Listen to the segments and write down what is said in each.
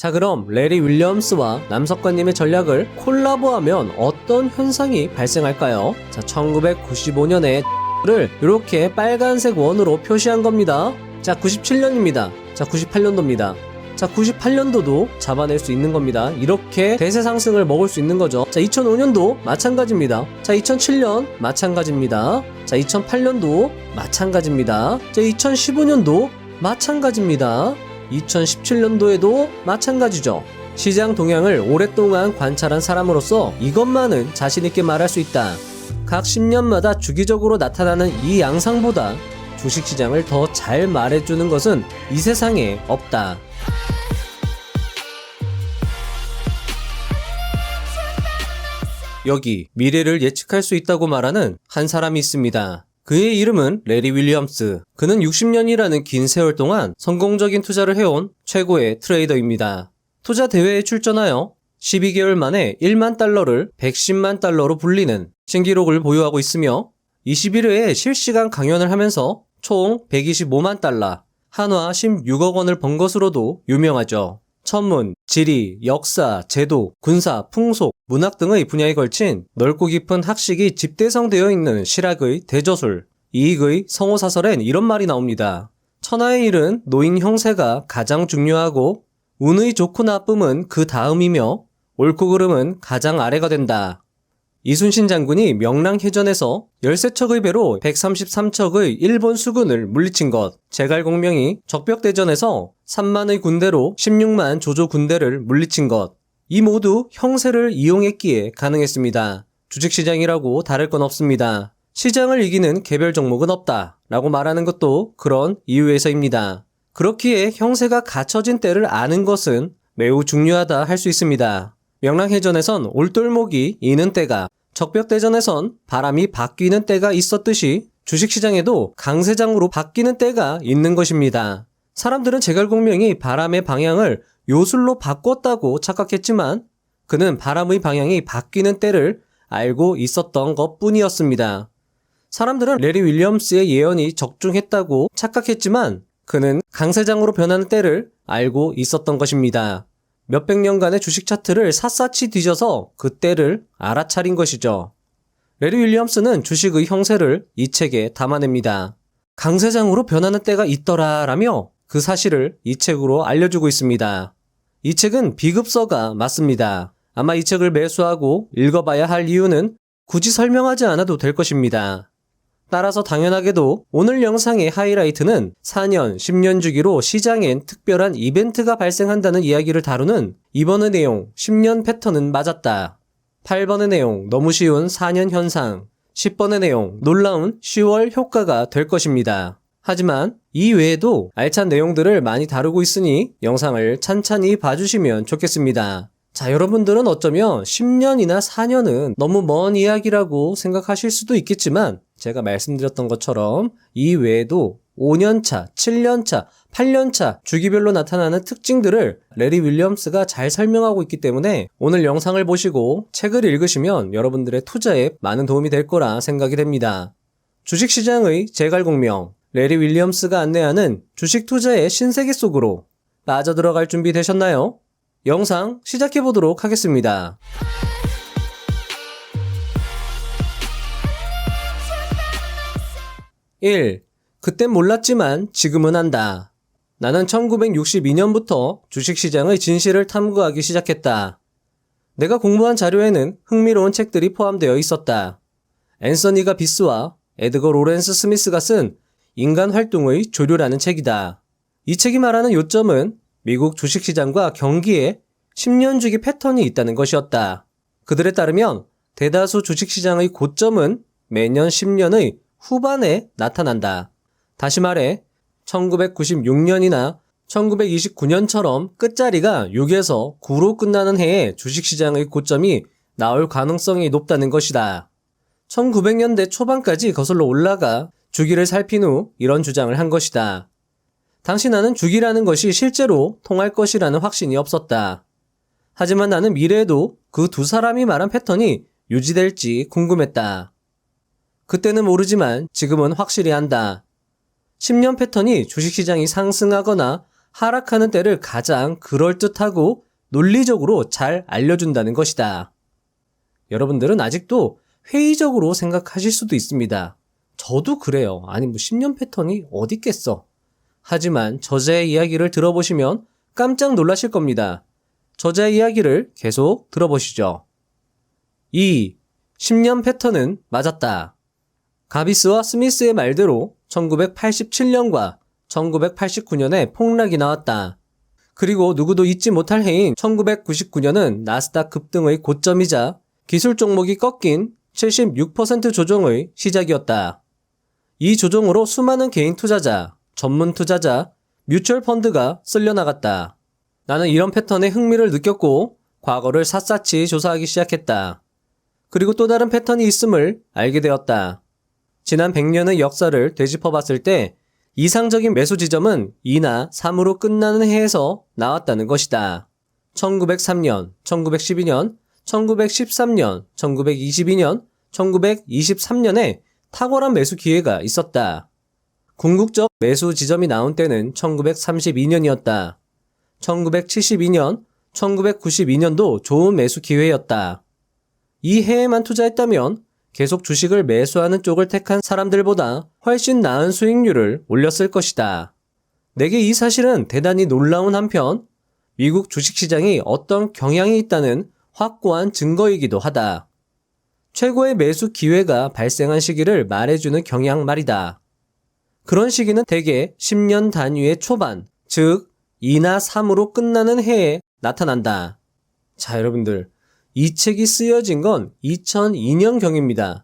자, 그럼 레리 윌리엄스와 남석관님의 전략을 콜라보하면 어떤 현상이 발생할까요? 자, 1995년에 를 이렇게 빨간색 원으로 표시한 겁니다. 자, 97년입니다. 자, 98년도입니다. 자, 98년도도 잡아낼 수 있는 겁니다. 이렇게 대세 상승을 먹을 수 있는 거죠. 자, 2005년도 마찬가지입니다. 자, 2007년 마찬가지입니다. 자, 2008년도 마찬가지입니다. 자, 2015년도 마찬가지입니다. 2017년도에도 마찬가지죠. 시장 동향을 오랫동안 관찰한 사람으로서 이것만은 자신있게 말할 수 있다. 각 10년마다 주기적으로 나타나는 이 양상보다 주식시장을 더 잘 말해주는 것은 이 세상에 없다. 여기 미래를 예측할 수 있다고 말하는 한 사람이 있습니다. 그의 이름은 레리 윌리엄스. 그는 60년이라는 긴 세월 동안 성공적인 투자를 해온 최고의 트레이더입니다. 투자 대회에 출전하여 12개월 만에 1만 달러를 110만 달러로 불리는 신기록을 보유하고 있으며 21회에 실시간 강연을 하면서 총 125만 달러, 한화 16억 원을 번 것으로도 유명하죠. 천문, 지리, 역사, 제도, 군사, 풍속, 문학 등의 분야에 걸친 넓고 깊은 학식이 집대성되어 있는 실학의 대저술, 이익의 성호사설엔 이런 말이 나옵니다. 천하의 일은 노인 형세가 가장 중요하고 운의 좋고 나쁨은 그 다음이며 옳고 그름은 가장 아래가 된다. 이순신 장군이 명랑해전에서 13척의 배로 133척의 일본 수군을 물리친 것, 제갈공명이 적벽대전에서 3만의 군대로 16만 조조 군대를 물리친 것, 이 모두 형세를 이용했기에 가능했습니다. 주식시장이라고 다를 건 없습니다. 시장을 이기는 개별 종목은 없다 라고 말하는 것도 그런 이유에서입니다. 그렇기에 형세가 갖춰진 때를 아는 것은 매우 중요하다 할 수 있습니다. 명랑해전에선 올돌목이 이는 때가, 적벽대전에선 바람이 바뀌는 때가 있었듯이 주식시장에도 강세장으로 바뀌는 때가 있는 것입니다. 사람들은 제갈공명이 바람의 방향을 요술로 바꿨다고 착각했지만 그는 바람의 방향이 바뀌는 때를 알고 있었던 것뿐이었습니다. 사람들은 레리 윌리엄스의 예언이 적중했다고 착각했지만 그는 강세장으로 변하는 때를 알고 있었던 것입니다. 몇백 년간의 주식 차트를 샅샅이 뒤져서 그 때를 알아차린 것이죠. 레리 윌리엄스는 주식의 형세를 이 책에 담아냅니다. 강세장으로 변하는 때가 있더라라며 그 사실을 이 책으로 알려주고 있습니다. 이 책은 비급서가 맞습니다. 아마 이 책을 매수하고 읽어봐야 할 이유는 굳이 설명하지 않아도 될 것입니다. 따라서 당연하게도 오늘 영상의 하이라이트는 4년, 10년 주기로 시장엔 특별한 이벤트가 발생한다는 이야기를 다루는 2번의 내용, 10년 패턴은 맞았다. 8번의 내용, 너무 쉬운 4년 현상, 10번의 내용, 놀라운 10월 효과가 될 것입니다. 하지만 이 외에도 알찬 내용들을 많이 다루고 있으니 영상을 찬찬히 봐주시면 좋겠습니다. 자, 여러분들은 어쩌면 10년이나 4년은 너무 먼 이야기라고 생각하실 수도 있겠지만 제가 말씀드렸던 것처럼 이 외에도 5년차, 7년차, 8년차 주기별로 나타나는 특징들을 레리 윌리엄스가 잘 설명하고 있기 때문에 오늘 영상을 보시고 책을 읽으시면 여러분들의 투자에 많은 도움이 될 거라 생각이 됩니다. 주식시장의 제갈공명, 레리 윌리엄스가 안내하는 주식 투자의 신세계 속으로 빠져들어갈 준비 되셨나요? 영상 시작해보도록 하겠습니다. 1. 그땐 몰랐지만 지금은 안다. 나는 1962년부터 주식시장의 진실을 탐구하기 시작했다. 내가 공부한 자료에는 흥미로운 책들이 포함되어 있었다. 앤서니 비스와 에드거 로렌스 스미스가 쓴 인간 활동의 조류라는 책이다. 이 책이 말하는 요점은 미국 주식시장과 경기에 10년 주기 패턴이 있다는 것이었다. 그들에 따르면 대다수 주식시장의 고점은 매년 10년의 후반에 나타난다. 다시 말해 1996년이나 1929년처럼 끝자리가 6에서 9로 끝나는 해에 주식시장의 고점이 나올 가능성이 높다는 것이다. 1900년대 초반까지 거슬러 올라가 주기를 살핀 후 이런 주장을 한 것이다. 당시 나는 주기라는 것이 실제로 통할 것이라는 확신이 없었다. 하지만 나는 미래에도 그 두 사람이 말한 패턴이 유지될지 궁금했다. 그때는 모르지만 지금은 확실히 안다. 10년 패턴이 주식시장이 상승하거나 하락하는 때를 가장 그럴듯하고 논리적으로 잘 알려준다는 것이다. 여러분들은 아직도 회의적으로 생각하실 수도 있습니다. 저도 그래요. 아니 10년 패턴이 어디 있겠어. 하지만 저자의 이야기를 들어보시면 깜짝 놀라실 겁니다. 저자의 이야기를 계속 들어보시죠. 2. 10년 패턴은 맞았다. 가비스와 스미스의 말대로 1987년과 1989년에 폭락이 나왔다. 그리고 누구도 잊지 못할 해인 1999년은 나스닥 급등의 고점이자 기술 종목이 꺾인 76% 조정의 시작이었다. 이 조정으로 수많은 개인 투자자, 전문 투자자, 뮤추얼 펀드가 쓸려나갔다. 나는 이런 패턴에 흥미를 느꼈고 과거를 샅샅이 조사하기 시작했다. 그리고 또 다른 패턴이 있음을 알게 되었다. 지난 100년의 역사를 되짚어봤을 때 이상적인 매수 지점은 2나 3으로 끝나는 해에서 나왔다는 것이다. 1903년, 1912년, 1913년, 1922년, 1923년에 탁월한 매수 기회가 있었다. 궁극적 매수 지점이 나온 때는 1932년이었다. 1972년, 1992년도 좋은 매수 기회였다. 이 해에만 투자했다면 계속 주식을 매수하는 쪽을 택한 사람들보다 훨씬 나은 수익률을 올렸을 것이다. 내게 이 사실은 대단히 놀라운 한편 미국 주식시장이 어떤 경향이 있다는 확고한 증거이기도 하다. 최고의 매수 기회가 발생한 시기를 말해주는 경향 말이다. 그런 시기는 대개 10년 단위의 초반, 즉 2나 3으로 끝나는 해에 나타난다. 자, 여러분들. 이 책이 쓰여진 건 2002년경입니다.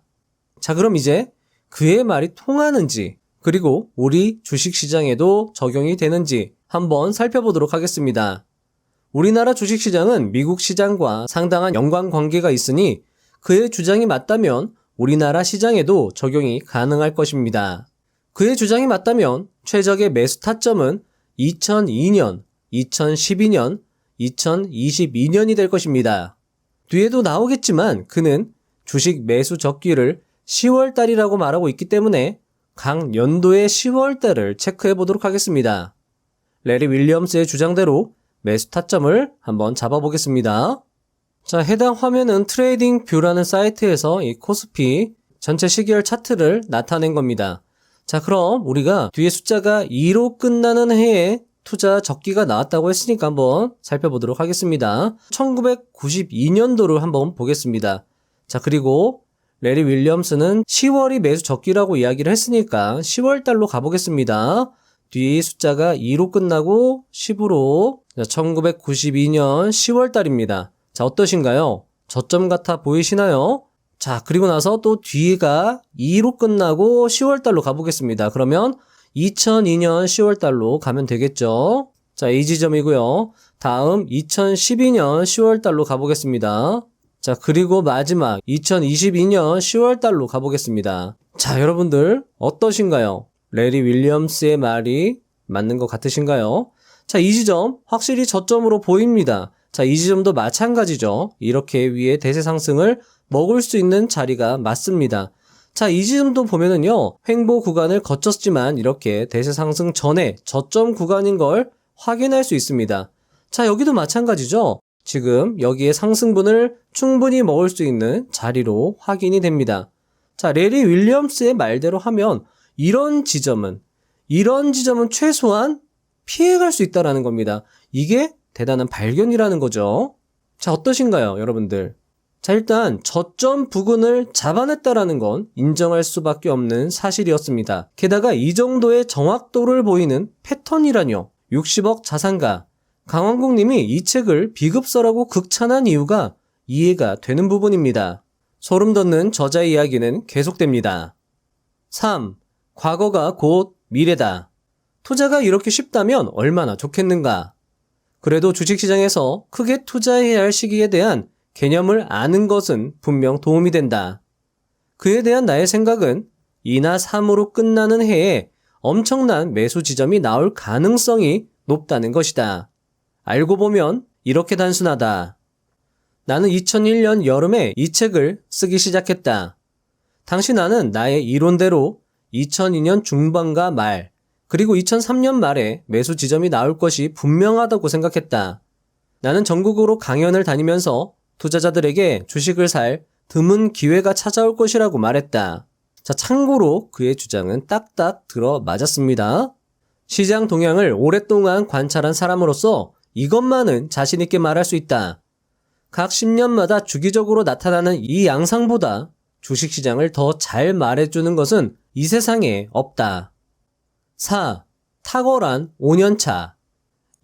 자, 그럼 이제 그의 말이 통하는지, 그리고 우리 주식시장에도 적용이 되는지 한번 살펴보도록 하겠습니다. 우리나라 주식시장은 미국 시장과 상당한 연관관계가 있으니 그의 주장이 맞다면 우리나라 시장에도 적용이 가능할 것입니다. 그의 주장이 맞다면 최적의 매수 타점은 2002년, 2012년, 2022년이 될 것입니다. 뒤에도 나오겠지만 그는 주식 매수 적기를 10월달이라고 말하고 있기 때문에 각 연도의 10월달을 체크해 보도록 하겠습니다. 레리 윌리엄스의 주장대로 매수 타점을 한번 잡아보겠습니다. 자, 해당 화면은 트레이딩 뷰라는 사이트에서 이 코스피 전체 시계열 차트를 나타낸 겁니다. 자, 그럼 우리가 뒤에 숫자가 2로 끝나는 해에 투자 적기가 나왔다고 했으니까 한번 살펴보도록 하겠습니다. 1992년도를 한번 보겠습니다. 자, 그리고 레리 윌리엄스는 10월이 매수 적기라고 이야기를 했으니까 10월달로 가보겠습니다. 뒤 숫자가 2로 끝나고 10으로 1992년 10월달입니다. 자, 어떠신가요? 저점 같아 보이시나요? 자, 그리고 나서 또 뒤가 2로 끝나고 10월달로 가보겠습니다. 그러면 2002년 10월달로 가면 되겠죠. 자, 이 지점이고요. 다음 2012년 10월달로 가보겠습니다. 자, 그리고 마지막 2022년 10월달로 가보겠습니다. 자, 여러분들 어떠신가요? 레리 윌리엄스의 말이 맞는 것 같으신가요? 자, 이 지점 확실히 저점으로 보입니다. 자, 이 지점도 마찬가지죠. 이렇게 위에 대세 상승을 먹을 수 있는 자리가 맞습니다. 자, 이 지점도 보면은요, 횡보 구간을 거쳤지만 이렇게 대세 상승 전에 저점 구간인 걸 확인할 수 있습니다. 자, 여기도 마찬가지죠. 지금 여기에 상승분을 충분히 먹을 수 있는 자리로 확인이 됩니다. 자, 레리 윌리엄스의 말대로 하면 이런 지점은 최소한 피해갈 수 있다는 겁니다. 이게 대단한 발견이라는 거죠. 자, 어떠신가요, 여러분들? 자, 일단 저점 부근을 잡아냈다라는 건 인정할 수밖에 없는 사실이었습니다. 게다가 이 정도의 정확도를 보이는 패턴이라뇨. 60억 자산가 강원국 님이 이 책을 비급서라고 극찬한 이유가 이해가 되는 부분입니다. 소름 돋는 저자의 이야기는 계속됩니다. 3. 과거가 곧 미래다. 투자가 이렇게 쉽다면 얼마나 좋겠는가. 그래도 주식시장에서 크게 투자해야 할 시기에 대한 개념을 아는 것은 분명 도움이 된다. 그에 대한 나의 생각은 2나 3으로 끝나는 해에 엄청난 매수 지점이 나올 가능성이 높다는 것이다. 알고 보면 이렇게 단순하다. 나는 2001년 여름에 이 책을 쓰기 시작했다. 당시 나는 나의 이론대로 2002년 중반과 말, 그리고 2003년 말에 매수 지점이 나올 것이 분명하다고 생각했다. 나는 전국으로 강연을 다니면서 투자자들에게 주식을 살 드문 기회가 찾아올 것이라고 말했다. 자, 참고로 그의 주장은 딱딱 들어맞았습니다. 시장 동향을 오랫동안 관찰한 사람으로서 이것만은 자신있게 말할 수 있다. 각 10년마다 주기적으로 나타나는 이 양상보다 주식시장을 더 잘 말해주는 것은 이 세상에 없다. 4. 탁월한 5년차.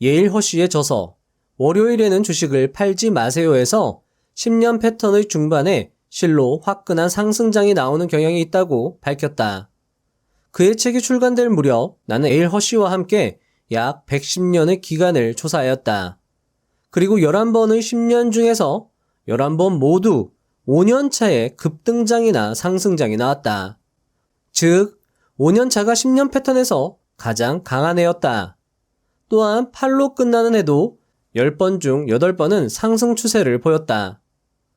예일 허쉬의 저서 월요일에는 주식을 팔지 마세요에서 10년 패턴의 중반에 실로 화끈한 상승장이 나오는 경향이 있다고 밝혔다. 그의 책이 출간될 무렵 나는 예일 허쉬와 함께 약 110년의 기간을 조사하였다. 그리고 11번의 10년 중에서 11번 모두 5년차에 급등장이나 상승장이 나왔다. 즉 5년차가 10년 패턴에서 가장 강한 해였다. 또한 8로 끝나는 해도 10번 중 8번은 상승 추세를 보였다.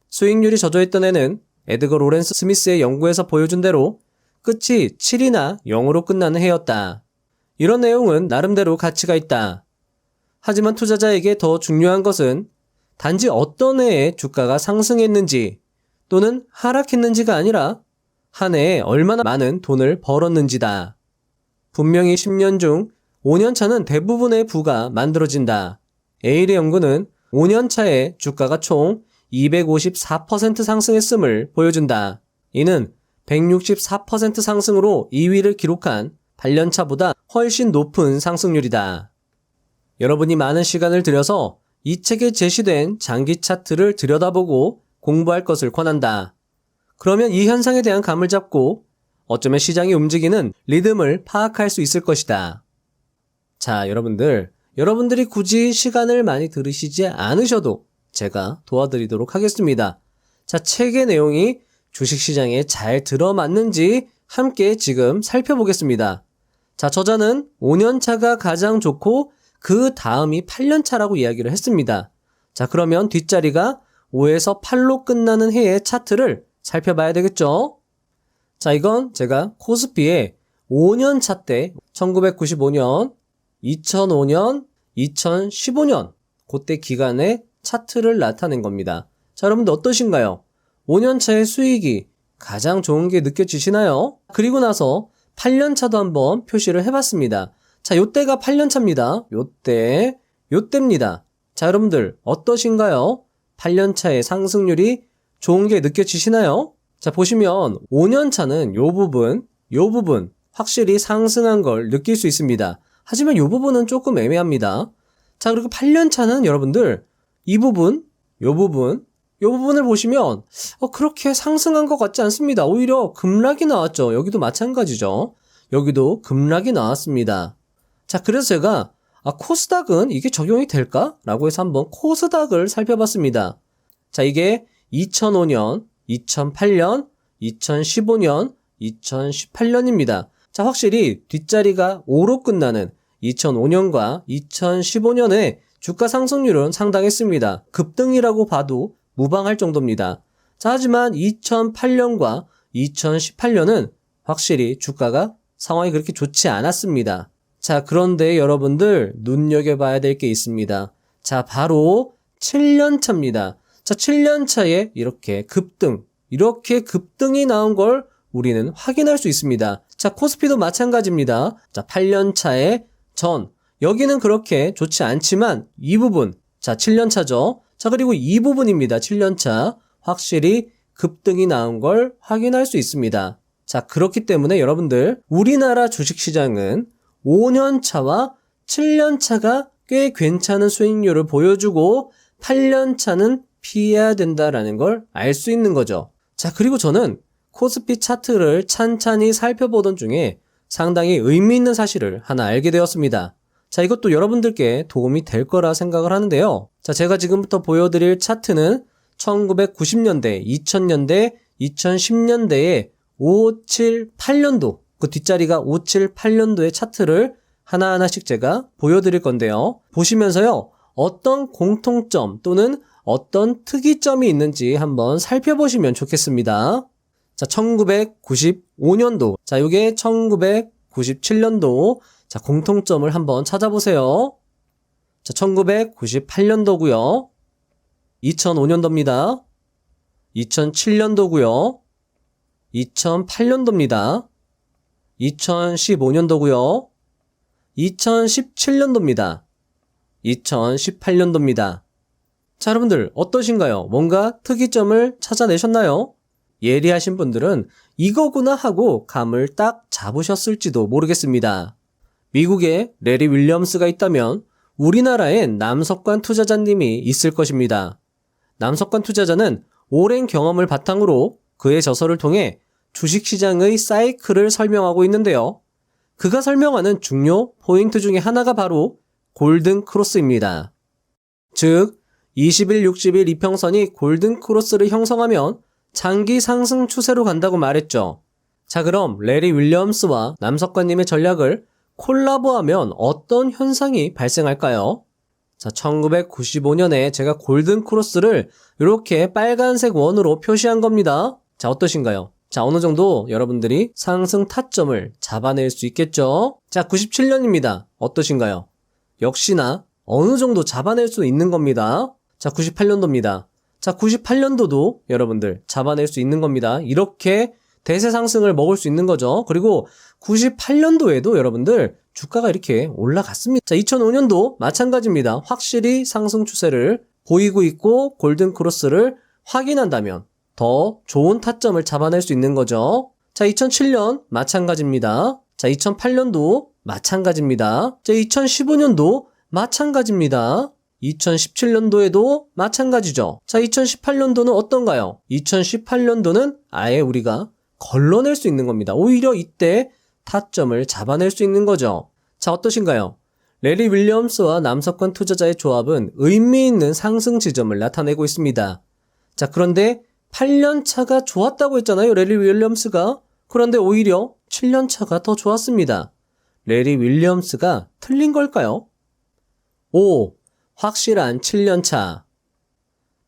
수익률이 저조했던 해는 에드거 로렌스 스미스의 연구에서 보여준 대로 끝이 7이나 0으로 끝나는 해였다. 이런 내용은 나름대로 가치가 있다. 하지만 투자자에게 더 중요한 것은 단지 어떤 해에 주가가 상승했는지 또는 하락했는지가 아니라 한 해에 얼마나 많은 돈을 벌었는지다. 분명히 10년 중 5년차는 대부분의 부가 만들어진다. 에일의 연구는 5년차에 주가가 총 254% 상승했음을 보여준다. 이는 164% 상승으로 2위를 기록한 8년차보다 훨씬 높은 상승률이다. 여러분이 많은 시간을 들여서 이 책에 제시된 장기 차트를 들여다보고 공부할 것을 권한다. 그러면 이 현상에 대한 감을 잡고 어쩌면 시장이 움직이는 리듬을 파악할 수 있을 것이다. 자, 여러분들이 굳이 시간을 많이 들으시지 않으셔도 제가 도와드리도록 하겠습니다. 자, 책의 내용이 주식시장에 잘 들어맞는지 함께 지금 살펴보겠습니다. 자, 저자는 5년차가 가장 좋고 그 다음이 8년차라고 이야기를 했습니다. 자, 그러면 뒷자리가 5에서 8로 끝나는 해의 차트를 살펴봐야 되겠죠? 자, 이건 제가 코스피의 5년차 때 1995년, 2005년, 2015년 그때 기간의 차트를 나타낸 겁니다. 자, 여러분들 어떠신가요? 5년차의 수익이 가장 좋은 게 느껴지시나요? 그리고 나서 8년차도 한번 표시를 해봤습니다. 자, 요때가 8년차입니다. 요때입니다. 자, 여러분들 어떠신가요? 8년차의 상승률이 좋은 게 느껴지시나요? 자, 보시면 5년차는 요 부분 확실히 상승한 걸 느낄 수 있습니다. 하지만 요 부분은 조금 애매합니다. 자, 그리고 8년차는 여러분들 요 부분을 보시면 그렇게 상승한 것 같지 않습니다. 오히려 급락이 나왔죠. 여기도 마찬가지죠. 여기도 급락이 나왔습니다. 자, 그래서 제가 코스닥은 이게 적용이 될까? 라고 해서 한번 코스닥을 살펴봤습니다. 자, 이게 2005년, 2008년, 2015년, 2018년입니다. 자, 확실히 뒷자리가 5로 끝나는 2005년과 2015년의 주가 상승률은 상당했습니다. 급등이라고 봐도 무방할 정도입니다. 자, 하지만 2008년과 2018년은 확실히 주가가 상황이 그렇게 좋지 않았습니다. 자, 그런데 여러분들 눈여겨봐야 될 게 있습니다. 자, 바로 7년차입니다. 자, 7년차에 이렇게 급등이 나온 걸 우리는 확인할 수 있습니다. 자, 코스피도 마찬가지입니다. 자, 8년차의 여기는 그렇게 좋지 않지만 이 부분, 자, 7년차죠. 자, 그리고 이 부분입니다. 7년차. 확실히 급등이 나온 걸 확인할 수 있습니다. 자, 그렇기 때문에 여러분들, 우리나라 주식시장은 5년차와 7년차가 꽤 괜찮은 수익률을 보여주고 8년차는 피해야 된다라는 걸 알 수 있는 거죠. 자, 그리고 저는 코스피 차트를 찬찬히 살펴보던 중에 상당히 의미 있는 사실을 하나 알게 되었습니다. 자, 이것도 여러분들께 도움이 될 거라 생각을 하는데요. 자, 제가 지금부터 보여드릴 차트는 1990년대, 2000년대, 2010년대에 5, 7, 8년도, 그 뒷자리가 5, 7, 8년도의 차트를 하나하나씩 제가 보여드릴 건데요. 보시면서요, 어떤 공통점 또는 어떤 특이점이 있는지 한번 살펴보시면 좋겠습니다. 자, 1995년도. 자, 요게 1997년도. 자, 공통점을 한번 찾아보세요. 자, 1998년도고요. 2005년도입니다. 2007년도고요. 2008년도입니다. 2015년도고요. 2017년도입니다. 2018년도입니다. 자, 여러분들 어떠신가요? 뭔가 특이점을 찾아내셨나요? 예리하신 분들은 이거구나 하고 감을 딱 잡으셨을지도 모르겠습니다. 미국에 레리 윌리엄스가 있다면 우리나라엔 남석관 투자자님이 있을 것입니다. 남석관 투자자는 오랜 경험을 바탕으로 그의 저서를 통해 주식시장의 사이클을 설명하고 있는데요. 그가 설명하는 중요 포인트 중에 하나가 바로 골든 크로스입니다. 즉 20일, 60일 이평선이 골든 크로스를 형성하면 장기 상승 추세로 간다고 말했죠. 자, 그럼 레리 윌리엄스와 남석관님의 전략을 콜라보하면 어떤 현상이 발생할까요? 자, 1995년에 제가 골든 크로스를 이렇게 빨간색 원으로 표시한 겁니다. 자, 어떠신가요? 자, 어느 정도 여러분들이 상승 타점을 잡아낼 수 있겠죠? 자, 97년입니다. 어떠신가요? 역시나 어느 정도 잡아낼 수 있는 겁니다. 자, 98년도입니다. 자, 98년도도 여러분들 잡아낼 수 있는 겁니다. 이렇게 대세 상승을 먹을 수 있는 거죠. 그리고 98년도에도 여러분들 주가가 이렇게 올라갔습니다. 자, 2005년도 마찬가지입니다. 확실히 상승 추세를 보이고 있고 골든 크로스를 확인한다면 더 좋은 타점을 잡아낼 수 있는 거죠. 자, 2007년 마찬가지입니다. 자, 2008년도 마찬가지입니다. 자, 2015년도 마찬가지입니다. 2017년도에도 마찬가지죠. 자, 2018년도는 어떤가요? 2018년도는 아예 우리가 걸러낼 수 있는 겁니다. 오히려 이때 타점을 잡아낼 수 있는 거죠. 자, 어떠신가요? 레리 윌리엄스와 남석관 투자자의 조합은 의미 있는 상승 지점을 나타내고 있습니다. 자, 그런데 8년차가 좋았다고 했잖아요, 레리 윌리엄스가. 그런데 오히려 7년차가 더 좋았습니다. 레리 윌리엄스가 틀린 걸까요? 5. 확실한 7년차.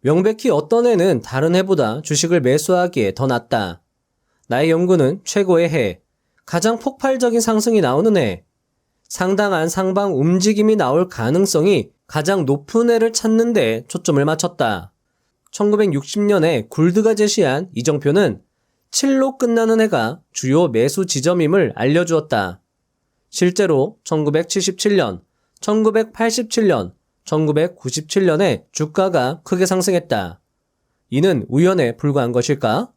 명백히 어떤 해는 다른 해보다 주식을 매수하기에 더 낫다. 나의 연구는 최고의 해, 가장 폭발적인 상승이 나오는 해, 상당한 상방 움직임이 나올 가능성이 가장 높은 해를 찾는 데 초점을 맞췄다. 1960년에 굴드가 제시한 이정표는 7로 끝나는 해가 주요 매수 지점임을 알려주었다. 실제로 1977년, 1987년, 1997년에 주가가 크게 상승했다. 이는 우연에 불과한 것일까?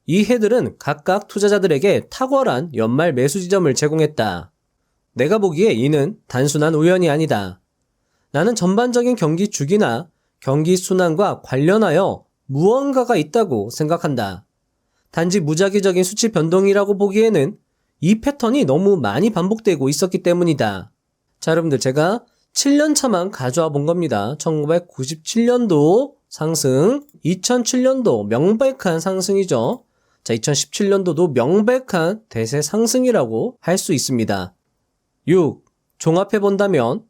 이 해들은 각각 투자자들에게 탁월한 연말 매수 지점을 제공했다. 내가 보기에 이는 단순한 우연이 아니다. 나는 전반적인 경기 주기나 경기 순환과 관련하여 무언가가 있다고 생각한다. 단지 무작위적인 수치 변동이라고 보기에는 이 패턴이 너무 많이 반복되고 있었기 때문이다. 자, 여러분들 제가 7년차만 가져와 본 겁니다. 1997년도 상승, 2007년도 명백한 상승이죠. 자, 2017년도도 명백한 대세 상승이라고 할 수 있습니다. 6. 종합해 본다면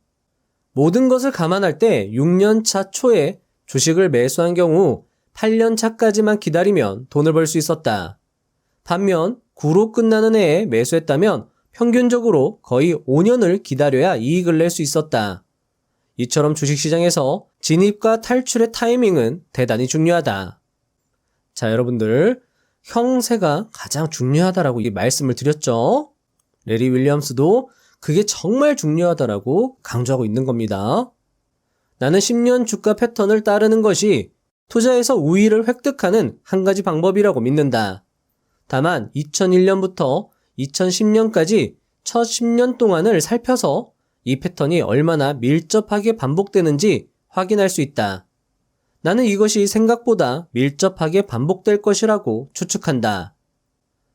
모든 것을 감안할 때 6년차 초에 주식을 매수한 경우 8년차까지만 기다리면 돈을 벌 수 있었다. 반면 9로 끝나는 해에 매수했다면 평균적으로 거의 5년을 기다려야 이익을 낼 수 있었다. 이처럼 주식시장에서 진입과 탈출의 타이밍은 대단히 중요하다. 자, 여러분들 형세가 가장 중요하다라고 말씀을 드렸죠. 레리 윌리엄스도 그게 정말 중요하다라고 강조하고 있는 겁니다. 나는 10년 주가 패턴을 따르는 것이 투자에서 우위를 획득하는 한 가지 방법이라고 믿는다. 다만 2001년부터 2010년까지 첫 10년 동안을 살펴서 이 패턴이 얼마나 밀접하게 반복되는지 확인할 수 있다. 나는 이것이 생각보다 밀접하게 반복될 것이라고 추측한다.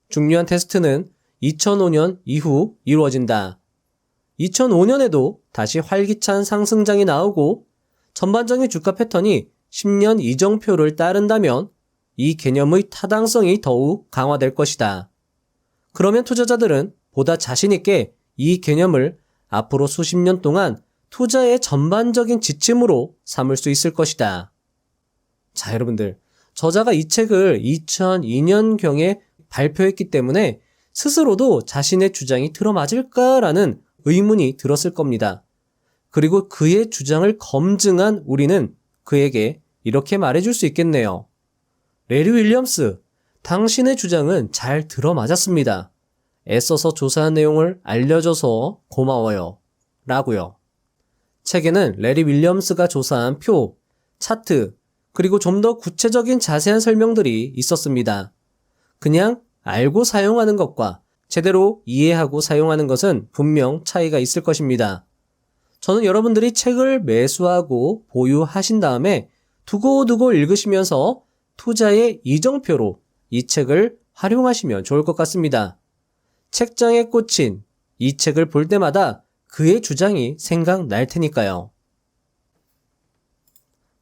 중요한 테스트는 2005년 이후 이루어진다. 2005년에도 다시 활기찬 상승장이 나오고 전반적인 주가 패턴이 10년 이정표를 따른다면 이 개념의 타당성이 더욱 강화될 것이다. 그러면 투자자들은 보다 자신있게 이 개념을 앞으로 수십 년 동안 투자의 전반적인 지침으로 삼을 수 있을 것이다. 자, 여러분들, 저자가 이 책을 2002년경에 발표했기 때문에 스스로도 자신의 주장이 들어맞을까라는 의문이 들었을 겁니다. 그리고 그의 주장을 검증한 우리는 그에게 이렇게 말해줄 수 있겠네요. 레리 윌리엄스, 당신의 주장은 잘 들어맞았습니다. 애써서 조사한 내용을 알려줘서 고마워요. 라고요. 책에는 레리 윌리엄스가 조사한 표, 차트, 그리고 좀 더 구체적인 자세한 설명들이 있었습니다. 그냥 알고 사용하는 것과 제대로 이해하고 사용하는 것은 분명 차이가 있을 것입니다. 저는 여러분들이 책을 매수하고 보유하신 다음에 두고두고 읽으시면서 투자의 이정표로 이 책을 활용하시면 좋을 것 같습니다. 책장에 꽂힌 이 책을 볼 때마다 그의 주장이 생각날 테니까요.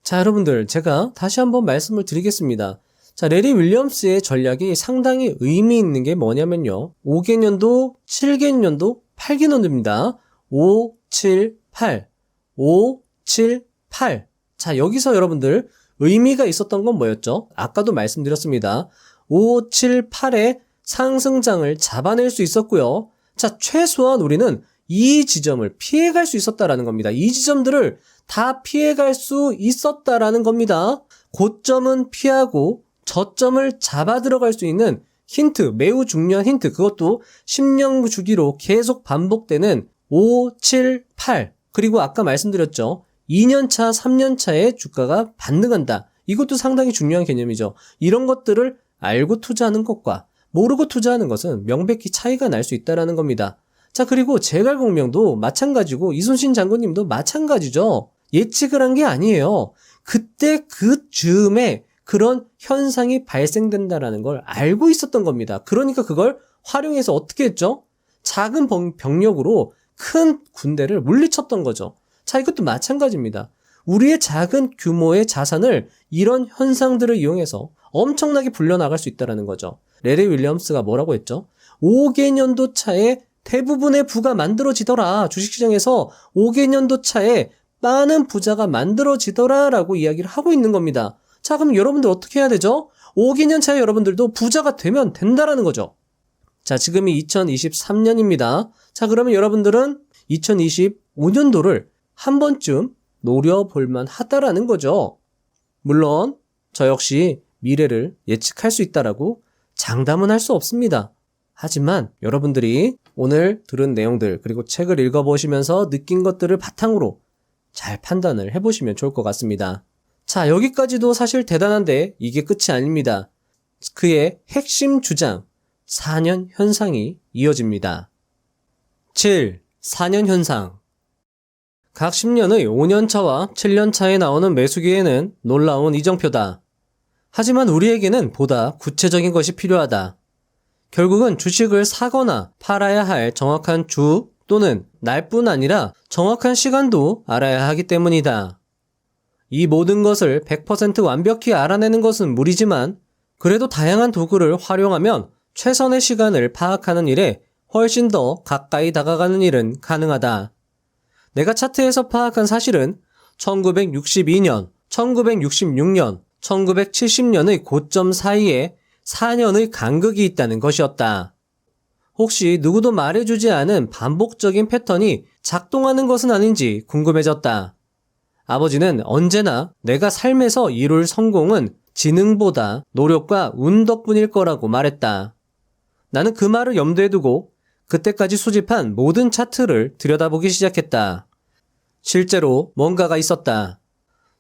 자, 여러분들, 제가 다시 한번 말씀을 드리겠습니다. 자, 레리 윌리엄스의 전략이 상당히 의미 있는 게 뭐냐면요. 5개년도, 7개년도, 8개년도입니다. 5, 7, 8. 5, 7, 8. 자, 여기서 여러분들 의미가 있었던 건 뭐였죠? 아까도 말씀드렸습니다. 5, 7, 8의 상승장을 잡아낼 수 있었고요. 자, 최소한 우리는 이 지점을 피해갈 수 있었다라는 겁니다. 이 지점들을 다 피해갈 수 있었다라는 겁니다. 고점은 피하고 저점을 잡아 들어갈 수 있는 힌트, 매우 중요한 힌트, 그것도 10년 주기로 계속 반복되는 5, 7, 8. 그리고 아까 말씀드렸죠. 2년차, 3년차의 주가가 반등한다. 이것도 상당히 중요한 개념이죠. 이런 것들을 알고 투자하는 것과 모르고 투자하는 것은 명백히 차이가 날 수 있다는 겁니다. 자, 그리고 제갈공명도 마찬가지고 이순신 장군님도 마찬가지죠. 예측을 한 게 아니에요. 그때 그 즈음에 그런 현상이 발생된다라는 걸 알고 있었던 겁니다. 그러니까 그걸 활용해서 어떻게 했죠? 작은 병력으로 큰 군대를 물리쳤던 거죠. 자, 이것도 마찬가지입니다. 우리의 작은 규모의 자산을 이런 현상들을 이용해서 엄청나게 불려나갈 수 있다는 거죠. 레리 윌리엄스가 뭐라고 했죠? 5개년도 차에 대부분의 부가 만들어지더라. 주식시장에서 5개년도 차에 많은 부자가 만들어지더라 라고 이야기를 하고 있는 겁니다. 자, 그럼 여러분들 어떻게 해야 되죠? 5개년 차에 여러분들도 부자가 되면 된다라는 거죠. 자, 지금이 2023년입니다. 자, 그러면 여러분들은 2025년도를 한 번쯤 노려볼만 하다라는 거죠. 물론 저 역시 미래를 예측할 수 있다라고 장담은 할 수 없습니다. 하지만 여러분들이 오늘 들은 내용들 그리고 책을 읽어보시면서 느낀 것들을 바탕으로 잘 판단을 해보시면 좋을 것 같습니다. 자, 여기까지도 사실 대단한데 이게 끝이 아닙니다. 그의 핵심 주장 4년 현상이 이어집니다. 7. 4년 현상. 각 10년의 5년차와 7년차에 나오는 매수기에는 놀라운 이정표다. 하지만 우리에게는 보다 구체적인 것이 필요하다. 결국은 주식을 사거나 팔아야 할 정확한 주 또는 날뿐 아니라 정확한 시간도 알아야 하기 때문이다. 이 모든 것을 100% 완벽히 알아내는 것은 무리지만 그래도 다양한 도구를 활용하면 최선의 시간을 파악하는 일에 훨씬 더 가까이 다가가는 일은 가능하다. 내가 차트에서 파악한 사실은 1962년, 1966년, 1970년의 고점 사이에 4년의 간극이 있다는 것이었다. 혹시 누구도 말해주지 않은 반복적인 패턴이 작동하는 것은 아닌지 궁금해졌다. 아버지는 언제나 내가 삶에서 이룰 성공은 지능보다 노력과 운 덕분일 거라고 말했다. 나는 그 말을 염두에 두고 그때까지 수집한 모든 차트를 들여다보기 시작했다. 실제로 뭔가가 있었다.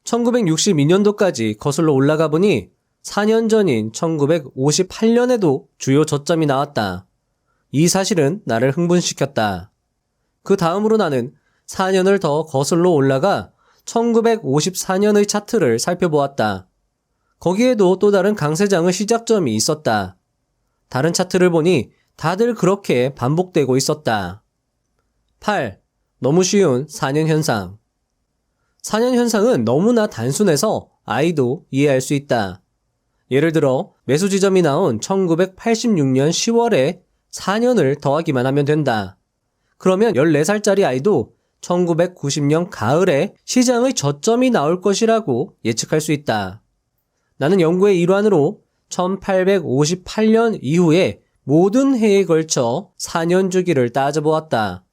1962년도까지 거슬러 올라가 보니 4년 전인 1958년에도 주요 저점이 나왔다. 이 사실은 나를 흥분시켰다. 그 다음으로 나는 4년을 더 거슬러 올라가 1954년의 차트를 살펴보았다. 거기에도 또 다른 강세장의 시작점이 있었다. 다른 차트를 보니 다들 그렇게 반복되고 있었다. 8. 너무 쉬운 4년 현상. 4년 현상은 너무나 단순해서 아이도 이해할 수 있다. 예를 들어 매수 지점이 나온 1986년 10월에 4년을 더하기만 하면 된다. 그러면 14살짜리 아이도 1990년 가을에 시장의 저점이 나올 것이라고 예측할 수 있다. 나는 연구의 일환으로 1858년 이후에 모든 해에 걸쳐 4년 주기를 따져보았다.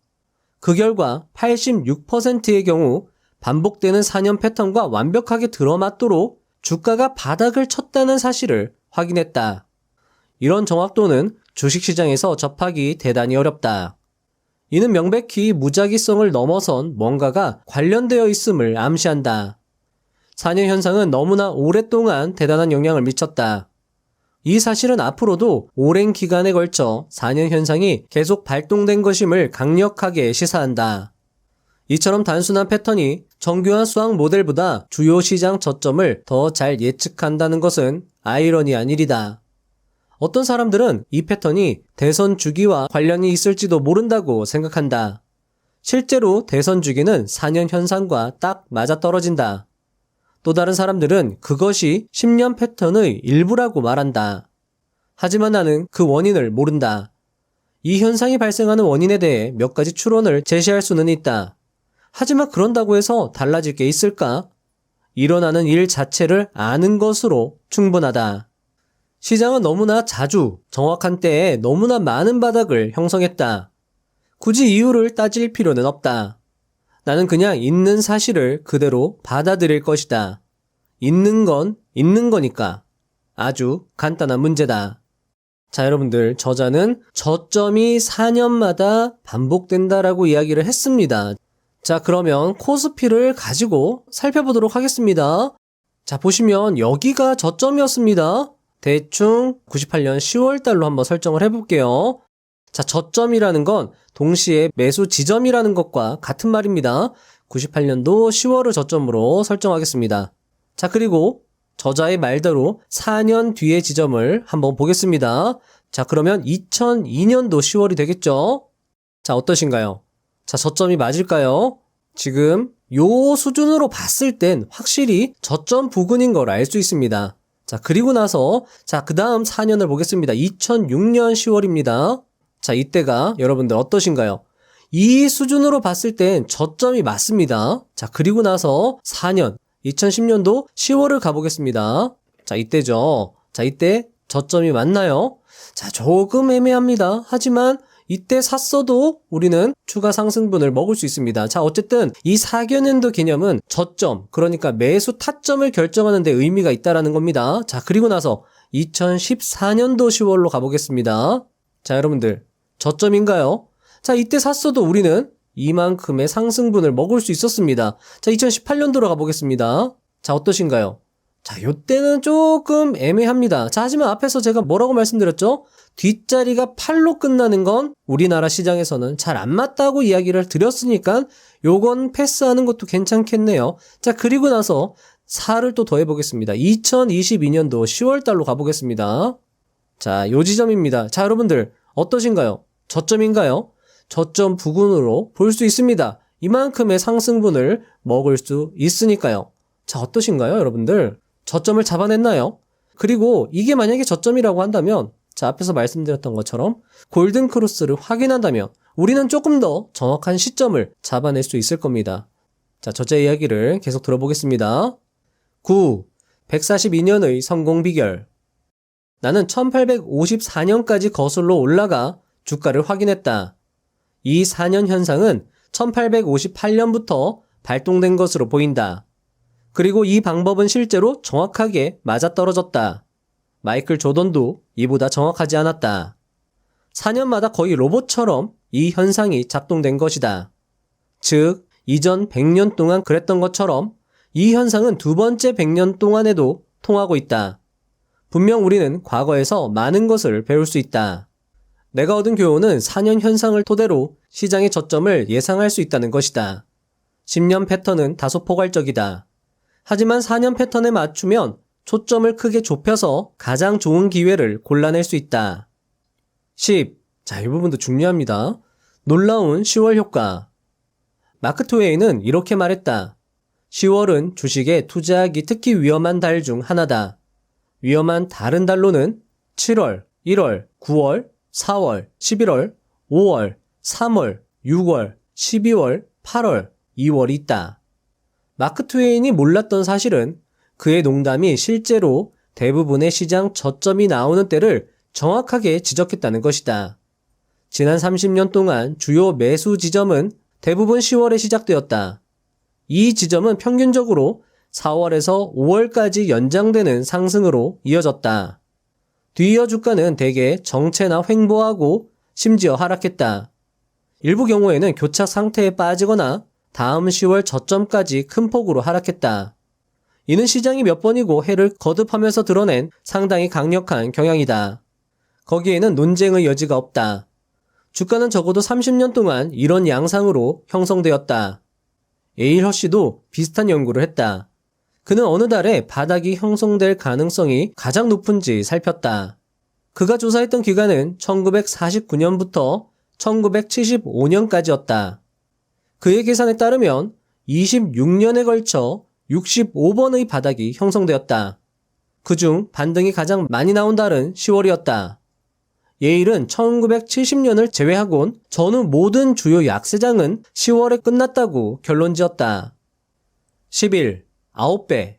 그 결과 86%의 경우 반복되는 4년 패턴과 완벽하게 들어맞도록 주가가 바닥을 쳤다는 사실을 확인했다. 이런 정확도는 주식시장에서 접하기 대단히 어렵다. 이는 명백히 무작위성을 넘어선 뭔가가 관련되어 있음을 암시한다. 4년 현상은 너무나 오랫동안 대단한 영향을 미쳤다. 이 사실은 앞으로도 오랜 기간에 걸쳐 4년 현상이 계속 발동된 것임을 강력하게 시사한다. 이처럼 단순한 패턴이 정교한 수학 모델보다 주요 시장 저점을 더 잘 예측한다는 것은 아이러니한 일이다. 어떤 사람들은 이 패턴이 대선 주기와 관련이 있을지도 모른다고 생각한다. 실제로 대선 주기는 4년 현상과 딱 맞아떨어진다. 또 다른 사람들은 그것이 10년 패턴의 일부라고 말한다. 하지만 나는 그 원인을 모른다. 이 현상이 발생하는 원인에 대해 몇 가지 추론을 제시할 수는 있다. 하지만 그런다고 해서 달라질 게 있을까? 일어나는 일 자체를 아는 것으로 충분하다. 시장은 너무나 자주 정확한 때에 너무나 많은 바닥을 형성했다. 굳이 이유를 따질 필요는 없다. 나는 그냥 있는 사실을 그대로 받아들일 것이다. 있는 건 있는 거니까. 아주 간단한 문제다. 자, 여러분들, 저자는 저점이 4년마다 반복된다라고 이야기를 했습니다. 자, 그러면 코스피를 가지고 살펴보도록 하겠습니다. 자, 보시면 여기가 저점이었습니다. 대충 98년 10월 달로 한번 설정을 해볼게요. 자, 저점이라는 건 동시에 매수 지점이라는 것과 같은 말입니다. 98년도 10월을 저점으로 설정하겠습니다. 자, 그리고 저자의 말대로 4년 뒤의 지점을 한번 보겠습니다. 자, 그러면 2002년도 10월이 되겠죠? 자, 어떠신가요? 자, 저점이 맞을까요? 지금 요 수준으로 봤을 땐 확실히 저점 부근인 걸 알 수 있습니다. 자, 그리고 나서 그 다음 4년을 보겠습니다. 2006년 10월입니다. 자, 이때가 여러분들 어떠신가요? 이 수준으로 봤을 땐 저점이 맞습니다. 자, 그리고 나서 4년, 2010년도 10월을 가보겠습니다. 자, 이때죠. 자, 이때 저점이 맞나요? 자, 조금 애매합니다. 하지만 이때 샀어도 우리는 추가 상승분을 먹을 수 있습니다. 자, 어쨌든 이 4개년도 개념은 저점, 그러니까 매수 타점을 결정하는 데 의미가 있다라는 겁니다. 자, 그리고 나서 2014년도 10월로 가보겠습니다. 자, 여러분들, 저점인가요? 자, 이때 샀어도 우리는 이만큼의 상승분을 먹을 수 있었습니다. 자, 2018년도로 가보겠습니다. 자, 어떠신가요? 자, 요때는 조금 애매합니다. 자, 하지만 앞에서 제가 뭐라고 말씀드렸죠? 뒷자리가 8로 끝나는 건 우리나라 시장에서는 잘 안 맞다고 이야기를 드렸으니까 요건 패스하는 것도 괜찮겠네요. 자, 그리고 나서 4를 또 더해보겠습니다. 2022년도 10월 달로 가보겠습니다. 자, 요 지점입니다. 자, 여러분들 어떠신가요? 저점인가요? 저점 부근으로 볼 수 있습니다. 이만큼의 상승분을 먹을 수 있으니까요. 자, 어떠신가요, 여러분들? 저점을 잡아냈나요? 그리고 이게 만약에 저점이라고 한다면, 자, 앞에서 말씀드렸던 것처럼 골든 크로스를 확인한다면 우리는 조금 더 정확한 시점을 잡아낼 수 있을 겁니다. 자, 저자의 이야기를 계속 들어보겠습니다. 9. 142년의 성공 비결. 나는 1854년까지 거슬러 올라가 주가를 확인했다. 이 4년 현상은 1858년부터 발동된 것으로 보인다. 그리고 이 방법은 실제로 정확하게 맞아떨어졌다. 마이클 조던도 이보다 정확하지 않았다. 4년마다 거의 로봇처럼 이 현상이 작동된 것이다. 즉, 이전 100년 동안 그랬던 것처럼 이 현상은 두 번째 100년 동안에도 통하고 있다. 분명 우리는 과거에서 많은 것을 배울 수 있다. 내가 얻은 교훈은 4년 현상을 토대로 시장의 저점을 예상할 수 있다는 것이다. 10년 패턴은 다소 포괄적이다. 하지만 4년 패턴에 맞추면 초점을 크게 좁혀서 가장 좋은 기회를 골라낼 수 있다. 10. 자, 이 부분도 중요합니다. 놀라운 10월 효과. 마크 트웨이는 이렇게 말했다. 10월은 주식에 투자하기 특히 위험한 달 중 하나다. 위험한 다른 달로는 7월, 1월, 9월, 4월, 11월, 5월, 3월, 6월, 12월, 8월, 2월이 있다. 마크 트웨인이 몰랐던 사실은 그의 농담이 실제로 대부분의 시장 저점이 나오는 때를 정확하게 지적했다는 것이다. 지난 30년 동안 주요 매수 지점은 대부분 10월에 시작되었다. 이 지점은 평균적으로 4월에서 5월까지 연장되는 상승으로 이어졌다. 뒤이어 주가는 대개 정체나 횡보하고 심지어 하락했다. 일부 경우에는 교착 상태에 빠지거나 다음 10월 저점까지 큰 폭으로 하락했다. 이는 시장이 몇 번이고 해를 거듭하면서 드러낸 상당히 강력한 경향이다. 거기에는 논쟁의 여지가 없다. 주가는 적어도 30년 동안 이런 양상으로 형성되었다. 에일 허쉬도 비슷한 연구를 했다. 그는 어느 달에 바닥이 형성될 가능성이 가장 높은지 살폈다. 그가 조사했던 기간은 1949년부터 1975년까지였다. 그의 계산에 따르면 26년에 걸쳐 65번의 바닥이 형성되었다. 그중 반등이 가장 많이 나온 달은 10월이었다. 예일은 1970년을 제외하곤 전후 모든 주요 약세장은 10월에 끝났다고 결론지었다. 11. 9배.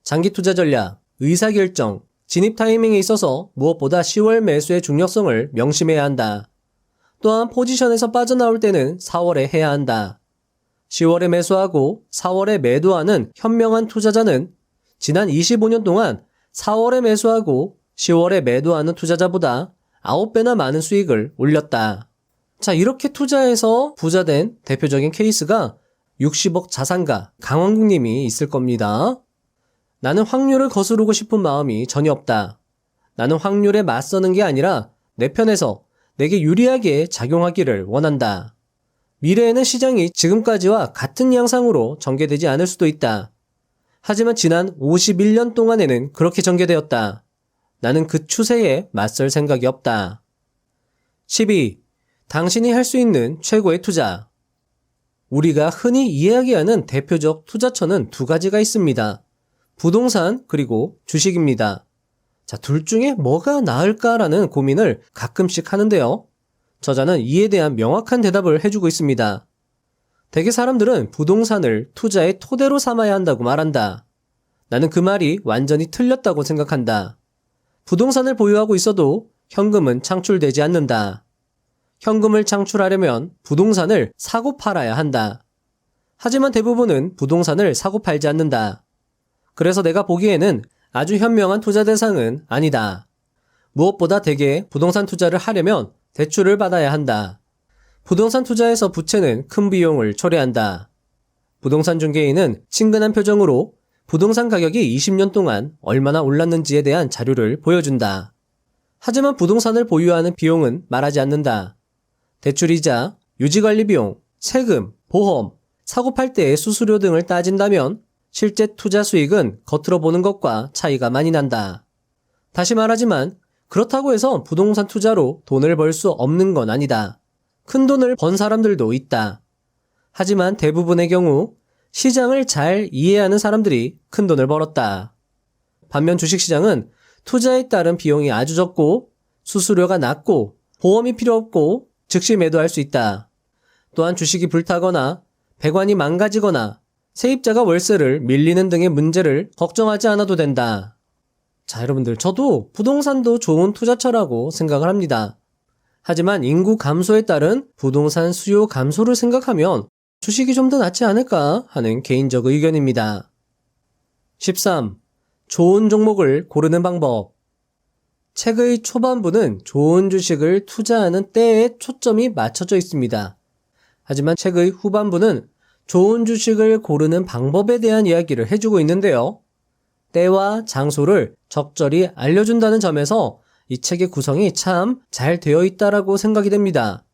장기 투자 전략, 의사결정, 진입 타이밍에 있어서 무엇보다 10월 매수의 중요성을 명심해야 한다. 또한 포지션에서 빠져나올 때는 4월에 해야 한다. 10월에 매수하고 4월에 매도하는 현명한 투자자는 지난 25년 동안 4월에 매수하고 10월에 매도하는 투자자보다 9배나 많은 수익을 올렸다. 자, 이렇게 투자해서 부자된 대표적인 케이스가 60억 자산가 강원국 님이 있을 겁니다. 나는 확률을 거스르고 싶은 마음이 전혀 없다. 나는 확률에 맞서는 게 아니라 내 편에서 내게 유리하게 작용하기를 원한다. 미래에는 시장이 지금까지와 같은 양상으로 전개되지 않을 수도 있다. 하지만 지난 51년 동안에는 그렇게 전개되었다. 나는 그 추세에 맞설 생각이 없다. 12. 당신이 할 수 있는 최고의 투자. 우리가 흔히 이야기하는 대표적 투자처는 두 가지가 있습니다. 부동산 그리고 주식입니다. 자, 둘 중에 뭐가 나을까라는 고민을 가끔씩 하는데요. 저자는 이에 대한 명확한 대답을 해주고 있습니다. 대개 사람들은 부동산을 투자의 토대로 삼아야 한다고 말한다. 나는 그 말이 완전히 틀렸다고 생각한다. 부동산을 보유하고 있어도 현금은 창출되지 않는다. 현금을 창출하려면 부동산을 사고 팔아야 한다. 하지만 대부분은 부동산을 사고 팔지 않는다. 그래서 내가 보기에는 아주 현명한 투자 대상은 아니다. 무엇보다 대개 부동산 투자를 하려면 대출을 받아야 한다. 부동산 투자에서 부채는 큰 비용을 초래한다. 부동산 중개인은 친근한 표정으로 부동산 가격이 20년 동안 얼마나 올랐는지에 대한 자료를 보여준다. 하지만 부동산을 보유하는 비용은 말하지 않는다. 대출이자, 유지관리 비용, 세금, 보험, 사고 팔 때의 수수료 등을 따진다면 실제 투자 수익은 겉으로 보는 것과 차이가 많이 난다. 다시 말하지만 그렇다고 해서 부동산 투자로 돈을 벌 수 없는 건 아니다. 큰 돈을 번 사람들도 있다. 하지만 대부분의 경우 시장을 잘 이해하는 사람들이 큰 돈을 벌었다. 반면 주식시장은 투자에 따른 비용이 아주 적고 수수료가 낮고 보험이 필요 없고 즉시 매도할 수 있다. 또한 주식이 불타거나 배관이 망가지거나 세입자가 월세를 밀리는 등의 문제를 걱정하지 않아도 된다. 자, 여러분들, 저도 부동산도 좋은 투자처라고 생각을 합니다. 하지만 인구 감소에 따른 부동산 수요 감소를 생각하면 주식이 좀 더 낫지 않을까 하는 개인적 의견입니다. 13. 좋은 종목을 고르는 방법. 책의 초반부는 좋은 주식을 투자하는 때에 초점이 맞춰져 있습니다. 하지만 책의 후반부는 좋은 주식을 고르는 방법에 대한 이야기를 해주고 있는데요. 때와 장소를 적절히 알려준다는 점에서 이 책의 구성이 참 잘 되어 있다라고 생각이 됩니다.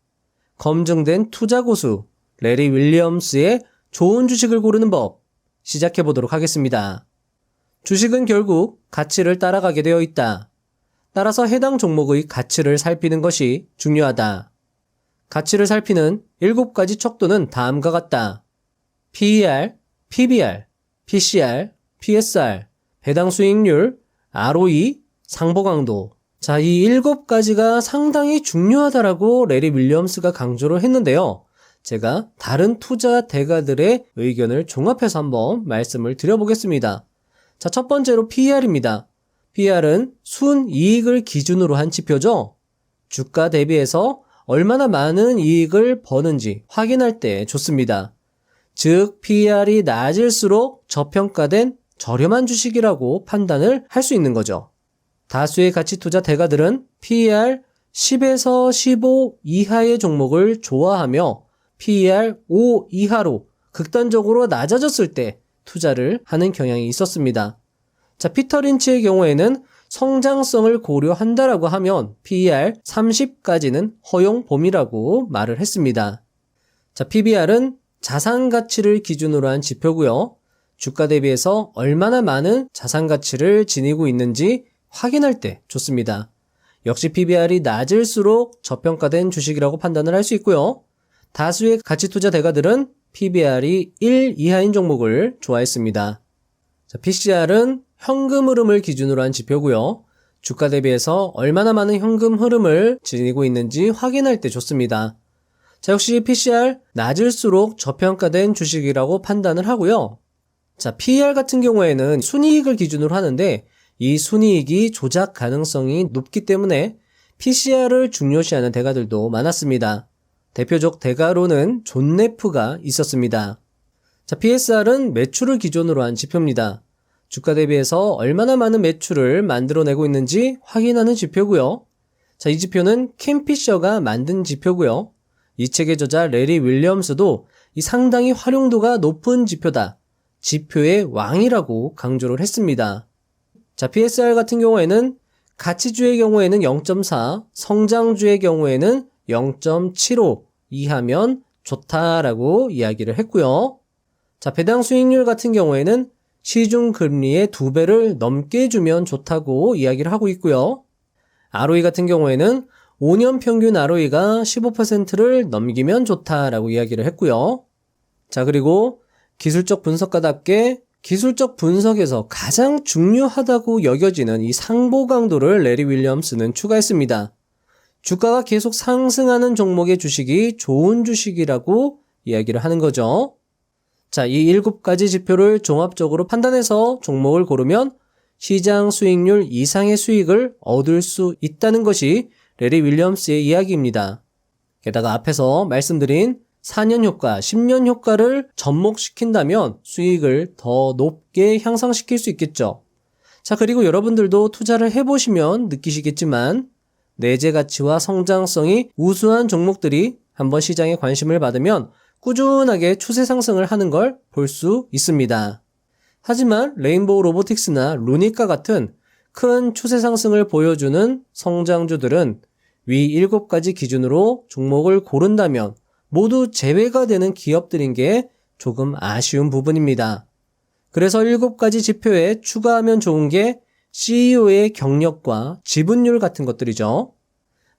검증된 투자 고수 레리 윌리엄스의 좋은 주식을 고르는 법 시작해 보도록 하겠습니다. 주식은 결국 가치를 따라가게 되어 있다. 따라서 해당 종목의 가치를 살피는 것이 중요하다. 가치를 살피는 7가지 척도는 다음과 같다. PER, PBR, PCR, PSR, 배당 수익률, ROE, 상보 강도. 자, 이 7가지가 상당히 중요하다라고 레리 윌리엄스가 강조를 했는데요. 제가 다른 투자 대가들의 의견을 종합해서 한번 말씀을 드려보겠습니다. 자, 첫 번째로 PER입니다. PER은 순이익을 기준으로 한 지표죠. 주가 대비해서 얼마나 많은 이익을 버는지 확인할 때 좋습니다. 즉, PER이 낮을수록 저평가된 저렴한 주식이라고 판단을 할 수 있는 거죠. 다수의 가치 투자 대가들은 PER 10에서 15 이하의 종목을 좋아하며 PER 5 이하로 극단적으로 낮아졌을 때 투자를 하는 경향이 있었습니다. 자, 피터 린치의 경우에는 성장성을 고려한다라고 하면 PER 30까지는 허용 범위라고 말을 했습니다. 자, PBR은 자산 가치를 기준으로 한 지표고요. 주가 대비해서 얼마나 많은 자산 가치를 지니고 있는지 확인할 때 좋습니다. 역시 PBR이 낮을수록 저평가된 주식이라고 판단을 할 수 있고요. 다수의 가치 투자 대가들은 PBR이 1 이하인 종목을 좋아했습니다. 자, PCR은 현금 흐름을 기준으로 한 지표고요. 주가 대비해서 얼마나 많은 현금 흐름을 지니고 있는지 확인할 때 좋습니다. 자, 역시 PCR 낮을수록 저평가된 주식이라고 판단을 하고요. 자, PER 같은 경우에는 순이익을 기준으로 하는데 이 순이익이 조작 가능성이 높기 때문에 PCR을 중요시하는 대가들도 많았습니다. 대표적 대가로는 존네프가 있었습니다. 자, PSR은 매출을 기준으로 한 지표입니다. 주가 대비해서 얼마나 많은 매출을 만들어내고 있는지 확인하는 지표고요. 자, 이 지표는 켄 피셔가 만든 지표고요. 이 책의 저자 레리 윌리엄스도 이 상당히 활용도가 높은 지표다. 지표의 왕이라고 강조를 했습니다. 자, PSR 같은 경우에는 가치주의 경우에는 0.4, 성장주의 경우에는 0.75 이하면 좋다라고 이야기를 했고요. 자, 배당 수익률 같은 경우에는 시중 금리의 2배를 넘게 주면 좋다고 이야기를 하고 있고요. ROE 같은 경우에는 5년 평균 ROE가 15%를 넘기면 좋다라고 이야기를 했고요. 자, 그리고 기술적 분석가답게 기술적 분석에서 가장 중요하다고 여겨지는 이 상보 강도를 레리 윌리엄스는 추가했습니다. 주가가 계속 상승하는 종목의 주식이 좋은 주식이라고 이야기를 하는 거죠. 자, 이 7가지 지표를 종합적으로 판단해서 종목을 고르면 시장 수익률 이상의 수익을 얻을 수 있다는 것이 레리 윌리엄스의 이야기입니다. 게다가 앞에서 말씀드린 4년 효과, 10년 효과를 접목시킨다면 수익을 더 높게 향상시킬 수 있겠죠. 자, 그리고 여러분들도 투자를 해보시면 느끼시겠지만 내재 가치와 성장성이 우수한 종목들이 한번 시장에 관심을 받으면 꾸준하게 추세 상승을 하는 걸 볼 수 있습니다. 하지만 레인보우 로보틱스나 루니카 같은 큰 추세 상승을 보여주는 성장주들은 위 7가지 기준으로 종목을 고른다면 모두 제외가 되는 기업들인 게 조금 아쉬운 부분입니다. 그래서 7가지 지표에 추가하면 좋은 게 CEO의 경력과 지분율 같은 것들이죠.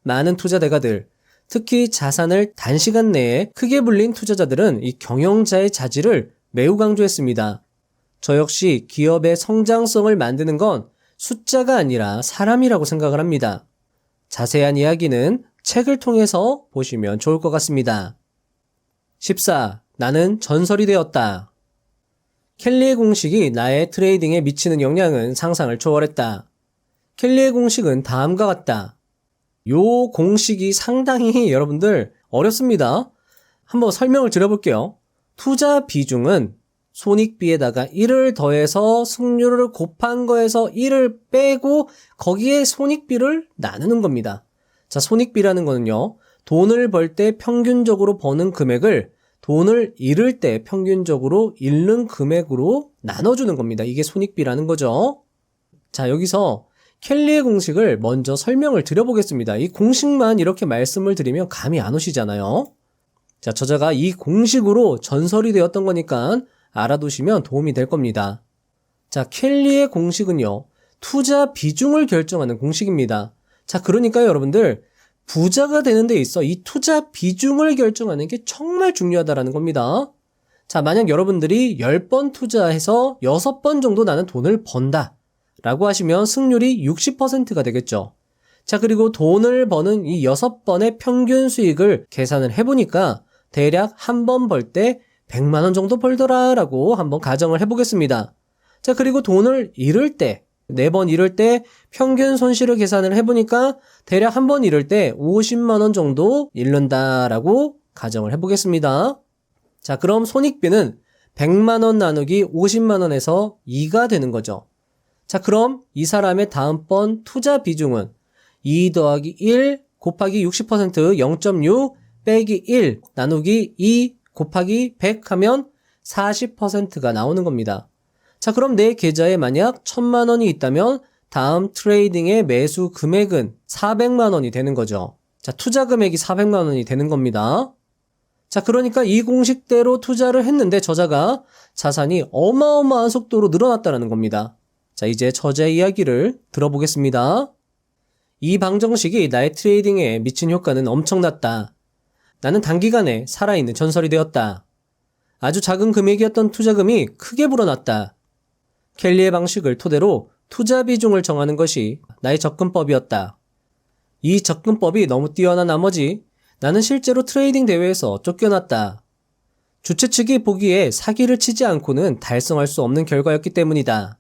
많은 투자 대가들, 특히 자산을 단시간 내에 크게 불린 투자자들은 이 경영자의 자질을 매우 강조했습니다. 저 역시 기업의 성장성을 만드는 건 숫자가 아니라 사람이라고 생각을 합니다. 자세한 이야기는 책을 통해서 보시면 좋을 것 같습니다. 14. 나는 전설이 되었다. 켈리의 공식이 나의 트레이딩에 미치는 영향은 상상을 초월했다. 켈리의 공식은 다음과 같다. 요 공식이 상당히 여러분들 어렵습니다. 한번 설명을 드려볼게요. 투자 비중은 손익비에다가 1을 더해서 승률을 곱한 거에서 1을 빼고 거기에 손익비를 나누는 겁니다. 자, 손익비라는 거는요, 돈을 벌 때 평균적으로 버는 금액을 돈을 잃을 때 평균적으로 잃는 금액으로 나눠주는 겁니다. 이게 손익비라는 거죠. 자, 여기서 켈리의 공식을 먼저 설명을 드려보겠습니다. 이 공식만 이렇게 말씀을 드리면 감이 안 오시잖아요. 자, 저자가 이 공식으로 전설이 되었던 거니까 알아두시면 도움이 될 겁니다. 자, 켈리의 공식은요, 투자 비중을 결정하는 공식입니다. 자, 그러니까 여러분들 부자가 되는 데 있어 이 투자 비중을 결정하는 게 정말 중요하다라는 겁니다. 자, 만약 여러분들이 10번 투자해서 6번 정도 나는 돈을 번다 라고 하시면 승률이 60%가 되겠죠. 자, 그리고 돈을 버는 이 6번의 평균 수익을 계산을 해보니까 대략 한 번 벌 때 100만 원 정도 벌더라 라고 한번 가정을 해보겠습니다. 자, 그리고 돈을 잃을 때 4번 잃을 때 평균 손실을 계산을 해보니까 대략 한 번 잃을 때 50만 원 정도 잃는다라고 가정을 해보겠습니다. 자, 그럼 손익비는 100만 원 나누기 50만 원에서 2가 되는 거죠. 자, 그럼 이 사람의 다음번 투자 비중은 2 더하기 1 곱하기 60% 0.6 빼기 1 나누기 2 곱하기 100 하면 40%가 나오는 겁니다. 자, 그럼 내 계좌에 만약 1000만 원이 있다면 다음 트레이딩의 매수 금액은 400만 원이 되는 거죠. 자, 투자 금액이 400만 원이 되는 겁니다. 자, 그러니까 이 공식대로 투자를 했는데 저자가 자산이 어마어마한 속도로 늘어났다는 겁니다. 자, 이제 저자의 이야기를 들어보겠습니다. 이 방정식이 나의 트레이딩에 미친 효과는 엄청났다. 나는 단기간에 살아있는 전설이 되었다. 아주 작은 금액이었던 투자금이 크게 불어났다. 켈리의 방식을 토대로 투자 비중을 정하는 것이 나의 접근법이었다. 이 접근법이 너무 뛰어난 나머지 나는 실제로 트레이딩 대회에서 쫓겨났다. 주최 측이 보기에 사기를 치지 않고는 달성할 수 없는 결과였기 때문이다.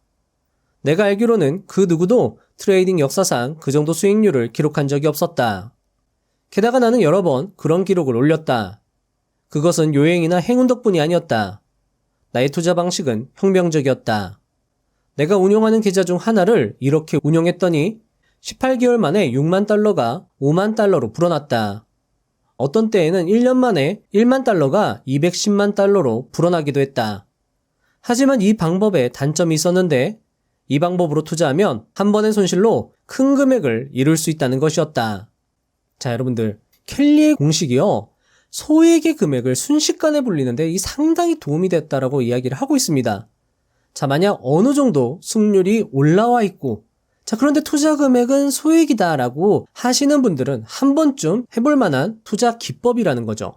내가 알기로는 그 누구도 트레이딩 역사상 그 정도 수익률을 기록한 적이 없었다. 게다가 나는 여러 번 그런 기록을 올렸다. 그것은 요행이나 행운 덕분이 아니었다. 나의 투자 방식은 혁명적이었다. 내가 운용하는 계좌 중 하나를 이렇게 운용했더니 18개월 만에 6만 달러가 5만 달러로 불어났다. 어떤 때에는 1년 만에 1만 달러가 210만 달러로 불어나기도 했다. 하지만 이 방법에 단점이 있었는데 이 방법으로 투자하면 한 번의 손실로 큰 금액을 이룰 수 있다는 것이었다. 자, 여러분들, 켈리의 공식이요, 소액의 금액을 순식간에 불리는데 이 상당히 도움이 됐다라고 이야기를 하고 있습니다. 자, 만약 어느 정도 승률이 올라와 있고, 자, 그런데 투자 금액은 소액이다라고 하시는 분들은 한 번쯤 해볼 만한 투자 기법이라는 거죠.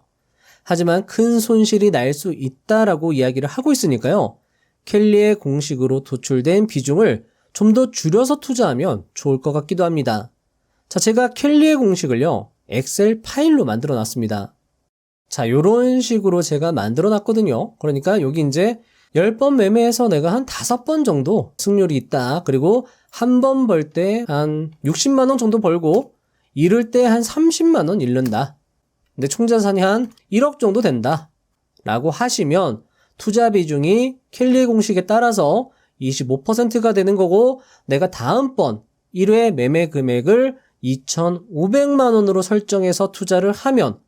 하지만 큰 손실이 날 수 있다라고 이야기를 하고 있으니까요, 켈리의 공식으로 도출된 비중을 좀 더 줄여서 투자하면 좋을 것 같기도 합니다. 자, 제가 켈리의 공식을요, 엑셀 파일로 만들어 놨습니다. 자, 요런 식으로 제가 만들어 놨거든요. 그러니까 여기 이제 10번 매매해서 내가 한 5번 정도 승률이 있다. 그리고 한 번 벌 때 한 60만 원 정도 벌고 잃을 때 한 30만 원 잃는다. 근데 총자산이 한 1억 정도 된다. 라고 하시면 투자 비중이 켈리의 공식에 따라서 25%가 되는 거고, 내가 다음번 1회 매매 금액을 2,500만 원으로 설정해서 투자를 하면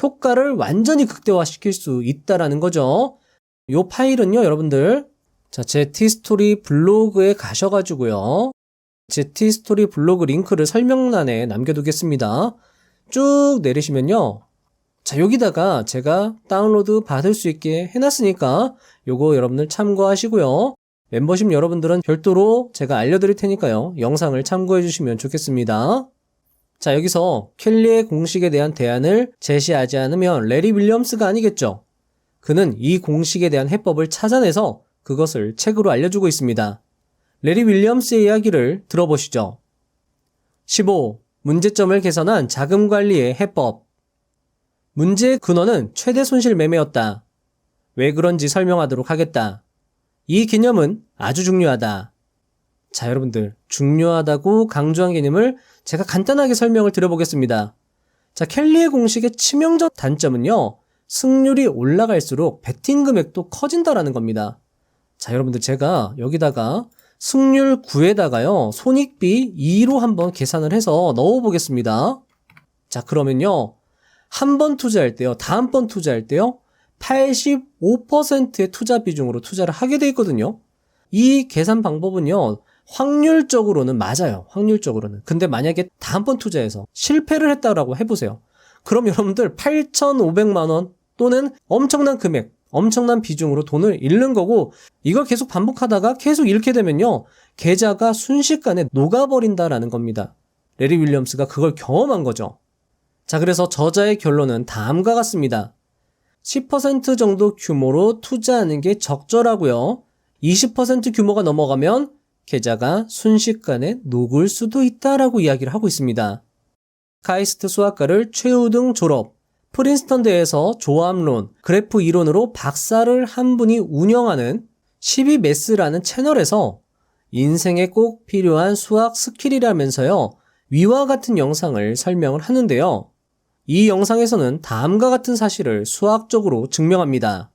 효과를 완전히 극대화시킬 수 있다라는 거죠. 요 파일은요, 여러분들, 자, 제 티스토리 블로그에 가셔가지고요, 제 티스토리 블로그 링크를 설명란에 남겨두겠습니다. 쭉 내리시면요, 자, 여기다가 제가 다운로드 받을 수 있게 해놨으니까 요거 여러분들 참고하시고요. 멤버십 여러분들은 별도로 제가 알려드릴 테니까요, 영상을 참고해 주시면 좋겠습니다. 자, 여기서 켈리의 공식에 대한 대안을 제시하지 않으면 레리 윌리엄스가 아니겠죠. 그는 이 공식에 대한 해법을 찾아내서 그것을 책으로 알려주고 있습니다. 레리 윌리엄스의 이야기를 들어보시죠. 15. 문제점을 개선한 자금 관리의 해법. 문제의 근원은 최대 손실 매매였다. 왜 그런지 설명하도록 하겠다. 이 개념은 아주 중요하다. 자, 여러분들, 중요하다고 강조한 개념을 제가 간단하게 설명을 드려보겠습니다. 자, 켈리의 공식의 치명적 단점은요, 승률이 올라갈수록 베팅 금액도 커진다라는 겁니다. 자, 여러분들, 제가 여기다가 승률 9에다가요, 손익비 2로 한번 계산을 해서 넣어보겠습니다. 자, 그러면요, 한 번 투자할 때요, 다음번 투자할 때요, 85%의 투자 비중으로 투자를 하게 돼 있거든요. 이 계산 방법은요, 확률적으로는 맞아요. 확률적으로는. 근데 만약에 다음번 투자에서 실패를 했다라고 해보세요. 그럼 여러분들 8,500만 원 또는 엄청난 금액, 엄청난 비중으로 돈을 잃는 거고, 이걸 계속 반복하다가 계속 잃게 되면요, 계좌가 순식간에 녹아버린다라는 겁니다. 레리 윌리엄스가 그걸 경험한 거죠. 자, 그래서 저자의 결론은 다음과 같습니다. 10% 정도 규모로 투자하는 게 적절하고요. 20% 규모가 넘어가면 계좌가 순식간에 녹을 수도 있다라고 이야기를 하고 있습니다. 카이스트 수학과를 최우등 졸업, 프린스턴대에서 조합론, 그래프 이론으로 박사를 한 분이 운영하는 12매스라는 채널에서 인생에 꼭 필요한 수학 스킬이라면서요. 위와 같은 영상을 설명을 하는데요. 이 영상에서는 다음과 같은 사실을 수학적으로 증명합니다.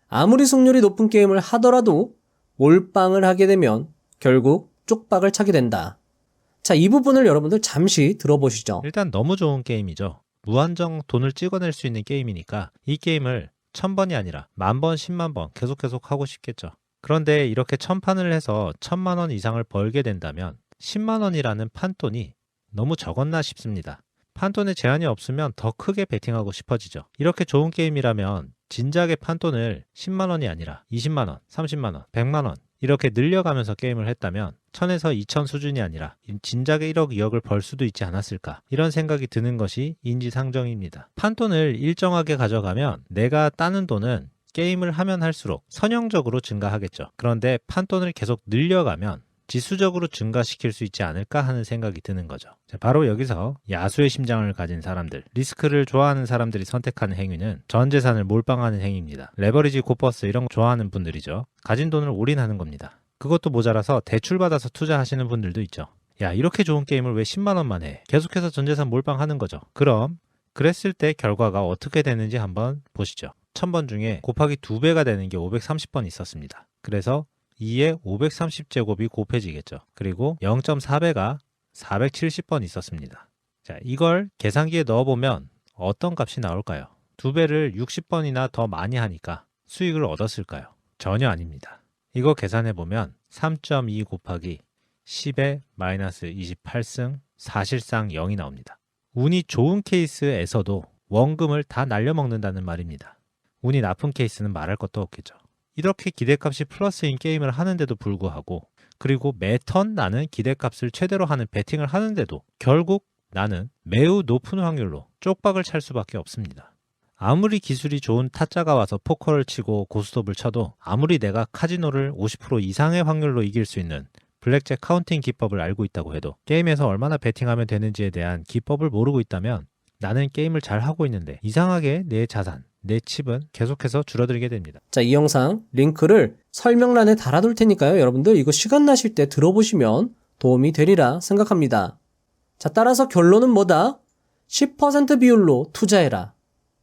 아무리 승률이 높은 게임을 하더라도 몰빵을 하게 되면 결국 쪽박을 차게 된다. 자, 이 부분을 여러분들 잠시 들어보시죠. 일단 너무 좋은 게임이죠. 무한정 돈을 찍어낼 수 있는 게임이니까 이 게임을 1000번이 아니라 10,000번, 10만 번 계속 하고 싶겠죠. 그런데 이렇게 1000판을 해서 1000만 원 이상을 벌게 된다면 10만 원이라는 판돈이 너무 적었나 싶습니다. 판돈에 제한이 없으면 더 크게 베팅하고 싶어지죠. 이렇게 좋은 게임이라면 진작에 판돈을 10만 원이 아니라 20만 원, 30만 원, 100만 원 이렇게 늘려가면서 게임을 했다면 1000에서 2000 수준이 아니라 진작에 1억, 2억을 벌 수도 있지 않았을까, 이런 생각이 드는 것이 인지상정입니다. 판돈을 일정하게 가져가면 내가 따는 돈은 게임을 하면 할수록 선형적으로 증가하겠죠. 그런데 판돈을 계속 늘려가면 지수적으로 증가시킬 수 있지 않을까 하는 생각이 드는 거죠. 자, 바로 여기서 야수의 심장을 가진 사람들, 리스크를 좋아하는 사람들이 선택하는 행위는 전 재산을 몰빵하는 행위입니다. 레버리지, 고버스 이런 거 좋아하는 분들이죠. 가진 돈을 올인하는 겁니다. 그것도 모자라서 대출받아서 투자하시는 분들도 있죠. 야, 이렇게 좋은 게임을 왜 10만 원만 해? 계속해서 전 재산 몰빵하는 거죠. 그럼 그랬을 때 결과가 어떻게 되는지 한번 보시죠. 1000번 중에 곱하기 2배가 되는 게 530번 있었습니다. 그래서 2에 530제곱이 곱해지겠죠. 그리고 0.4배가 470번 있었습니다. 자, 이걸 계산기에 넣어보면 어떤 값이 나올까요? 2배를 60번이나 더 많이 하니까 수익을 얻었을까요? 전혀 아닙니다. 이거 계산해보면 3.2 곱하기 10의 마이너스 28승, 사실상 0이 나옵니다. 운이 좋은 케이스에서도 원금을 다 날려먹는다는 말입니다. 운이 나쁜 케이스는 말할 것도 없겠죠. 이렇게 기대값이 플러스인 게임을 하는데도 불구하고, 그리고 매턴 나는 기대값을 최대로 하는 베팅을 하는데도 결국 나는 매우 높은 확률로 쪽박을 찰 수밖에 없습니다. 아무리 기술이 좋은 타짜가 와서 포커를 치고 고스톱을 쳐도, 아무리 내가 카지노를 50% 이상의 확률로 이길 수 있는 블랙잭 카운팅 기법을 알고 있다고 해도, 게임에서 얼마나 베팅하면 되는지에 대한 기법을 모르고 있다면 나는 게임을 잘 하고 있는데 이상하게 내 자산, 내 칩은 계속해서 줄어들게 됩니다. 자, 이 영상 링크를 설명란에 달아둘 테니까요. 여러분들 이거 시간 나실 때 들어보시면 도움이 되리라 생각합니다. 자, 따라서 결론은 뭐다? 10% 비율로 투자해라.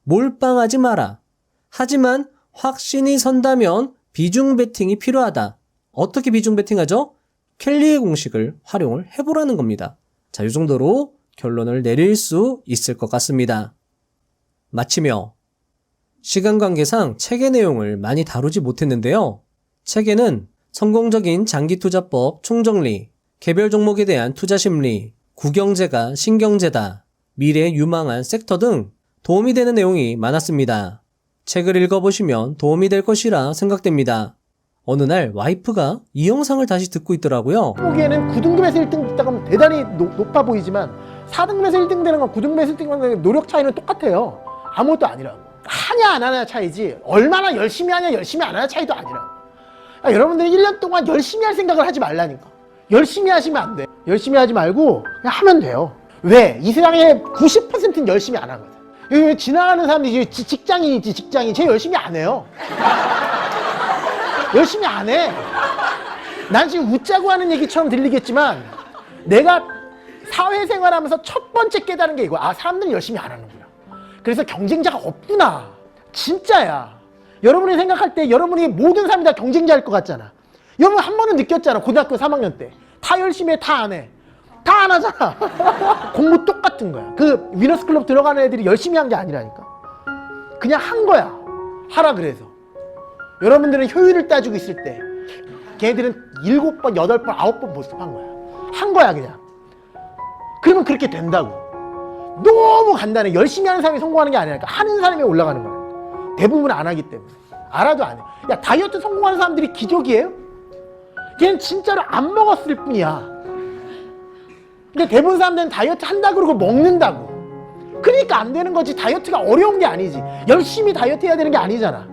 몰빵하지 마라. 하지만 확신이 선다면 비중 베팅이 필요하다. 어떻게 비중 베팅하죠? 켈리의 공식을 활용을 해보라는 겁니다. 자, 이 정도로 결론을 내릴 수 있을 것 같습니다. 마치며 시간 관계상 책의 내용을 많이 다루지 못했는데요. 책에는 성공적인 장기투자법 총정리, 개별 종목에 대한 투자 심리, 구경제가 신경제다, 미래의 유망한 섹터 등 도움이 되는 내용이 많았습니다. 책을 읽어보시면 도움이 될 것이라 생각됩니다. 어느 날 와이프가 이 영상을 다시 듣고 있더라고요. 보기에는 9등급에서 1등 됐다면 대단히 높아 보이지만 4등급에서 1등 되는 건 9등급에서 1등 되는 건 노력 차이는 똑같아요. 아무것도 아니라고. 하냐 안 하냐 차이지, 얼마나 열심히 하냐 열심히 안 하냐 차이도 아니라고. 여러분들이 1년 동안 열심히 할 생각을 하지 말라니까. 열심히 하시면 안 돼. 열심히 하지 말고 그냥 하면 돼요. 왜? 이 세상에 90%는 열심히 안 하거든. 여기 지나가는 사람들이 직장인이지, 직장인. 쟤 열심히 안 해요. 열심히 안 해. 난 지금 웃자고 하는 얘기처럼 들리겠지만 내가 사회생활하면서 첫 번째 깨달은 게 이거야. 아, 사람들은 열심히 안 하는구나. 그래서 경쟁자가 없구나. 진짜야. 여러분이 생각할 때 여러분이 모든 사람이 다 경쟁자일 것 같잖아. 여러분 한 번은 느꼈잖아. 고등학교 3학년 때. 다 열심히 해, 다 안 해. 다 안 하잖아. 공부 똑같은 거야. 그 위너스 클럽 들어가는 애들이 열심히 한 게 아니라니까. 그냥 한 거야. 하라 그래서. 여러분들은 효율을 따지고 있을 때 걔네들은 7번, 8번, 9번 모습한 거야. 한 거야 그냥. 그러면 그렇게 된다고. 너무 간단해. 열심히 하는 사람이 성공하는 게 아니라니까. 하는 사람이 올라가는 거야. 대부분 안 하기 때문에. 알아도 안 해. 야, 다이어트 성공하는 사람들이 기적이에요? 걔는 진짜로 안 먹었을 뿐이야. 근데 대부분 사람들은 다이어트 한다 그러고 먹는다고. 그러니까 안 되는 거지. 다이어트가 어려운 게 아니지. 열심히 다이어트 해야 되는 게 아니잖아.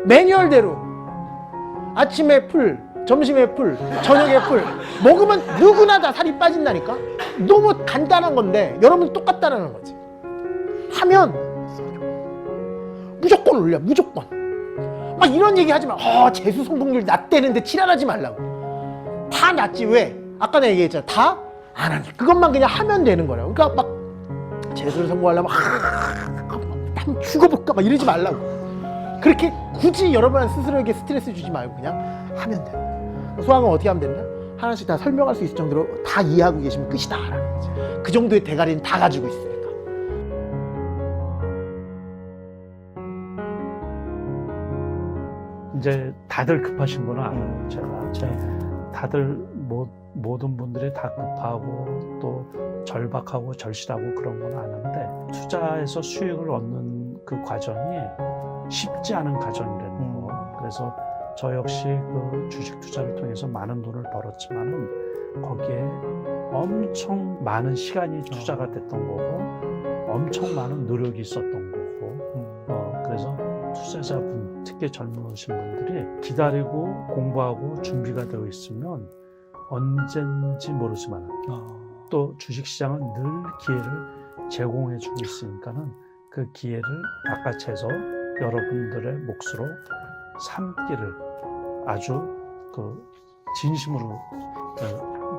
매뉴얼대로 아침에 풀, 점심에 풀, 저녁에 풀 먹으면 누구나 다 살이 빠진다니까. 너무 간단한 건데 여러분 똑같다는 거지. 하면 무조건 올려. 무조건. 막 이런 얘기 하지 마. 재수 성공률 낮대는데 지랄하지 말라고. 다 낫지. 왜? 아까 내가 얘기했잖아. 다 안 하니. 그것만 그냥 하면 되는 거라고. 그러니까 막 재수를 성공하려면 난 죽어볼까 막 이러지 말라고. 그렇게 굳이 여러분 스스로에게 스트레스 주지 말고 그냥 하면 돼. 수학은 어떻게 하면 된다? 하나씩 다 설명할 수 있을 정도로 다 이해하고 계시면 끝이다 라는 거지. 그 정도의 대가리는 다 가지고 있으니까. 이제 다들 급하신 건 알아요. 제가 다들 모든 분들이 다 급하고 또 절박하고 절실하고 그런 건 아는데 투자해서 수익을 얻는 그 과정이 쉽지 않은 과정이라는 거. 그래서 저 역시 그 주식 투자를 통해서 많은 돈을 벌었지만은 거기에 엄청 많은 시간이 투자가 됐던 거고 엄청 많은 노력이 있었던 거고 그래서 투자자분 특히 젊으신 분들이 기다리고 공부하고 준비가 되어 있으면 언젠지 모르지만 또 주식시장은 늘 기회를 제공해 주고 있으니까는 그 기회를 바깥에서 여러분들의 몫으로 삼기를 아주 그 진심으로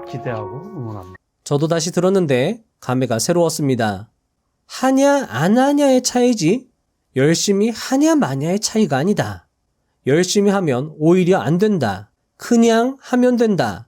기대하고 응원합니다. 저도 다시 들었는데 감회가 새로웠습니다. 하냐 안 하냐의 차이지 열심히 하냐 마냐의 차이가 아니다. 열심히 하면 오히려 안 된다. 그냥 하면 된다.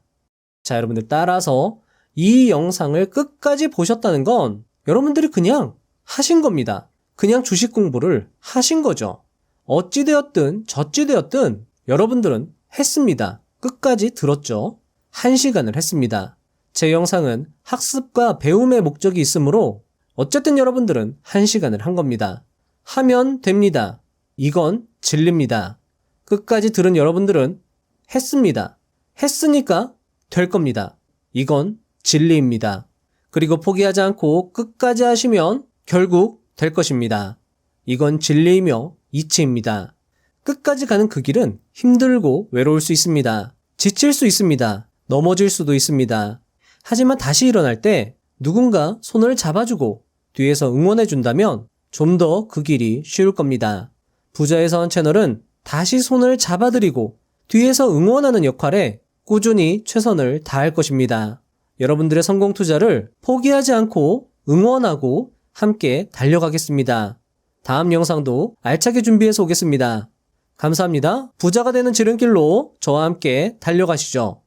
자, 여러분들 따라서 이 영상을 끝까지 보셨다는 건 여러분들이 그냥 하신 겁니다. 그냥 주식 공부를 하신 거죠. 어찌되었든 저찌되었든 여러분들은 했습니다. 끝까지 들었죠. 1시간을 했습니다. 제 영상은 학습과 배움의 목적이 있으므로 어쨌든 여러분들은 1시간을 한 겁니다. 하면 됩니다. 이건 진리입니다. 끝까지 들은 여러분들은 했습니다. 했으니까 될 겁니다. 이건 진리입니다. 그리고 포기하지 않고 끝까지 하시면 결국 될 것입니다. 이건 진리이며 이치입니다. 끝까지 가는 그 길은 힘들고 외로울 수 있습니다. 지칠 수 있습니다. 넘어질 수도 있습니다. 하지만 다시 일어날 때 누군가 손을 잡아주고 뒤에서 응원해준다면 좀 더 그 길이 쉬울 겁니다. 부자의 서원 채널은 다시 손을 잡아드리고 뒤에서 응원하는 역할에 꾸준히 최선을 다할 것입니다. 여러분들의 성공 투자를 포기하지 않고 응원하고 함께 달려가겠습니다. 다음 영상도 알차게 준비해서 오겠습니다. 감사합니다. 부자가 되는 지름길로 저와 함께 달려가시죠.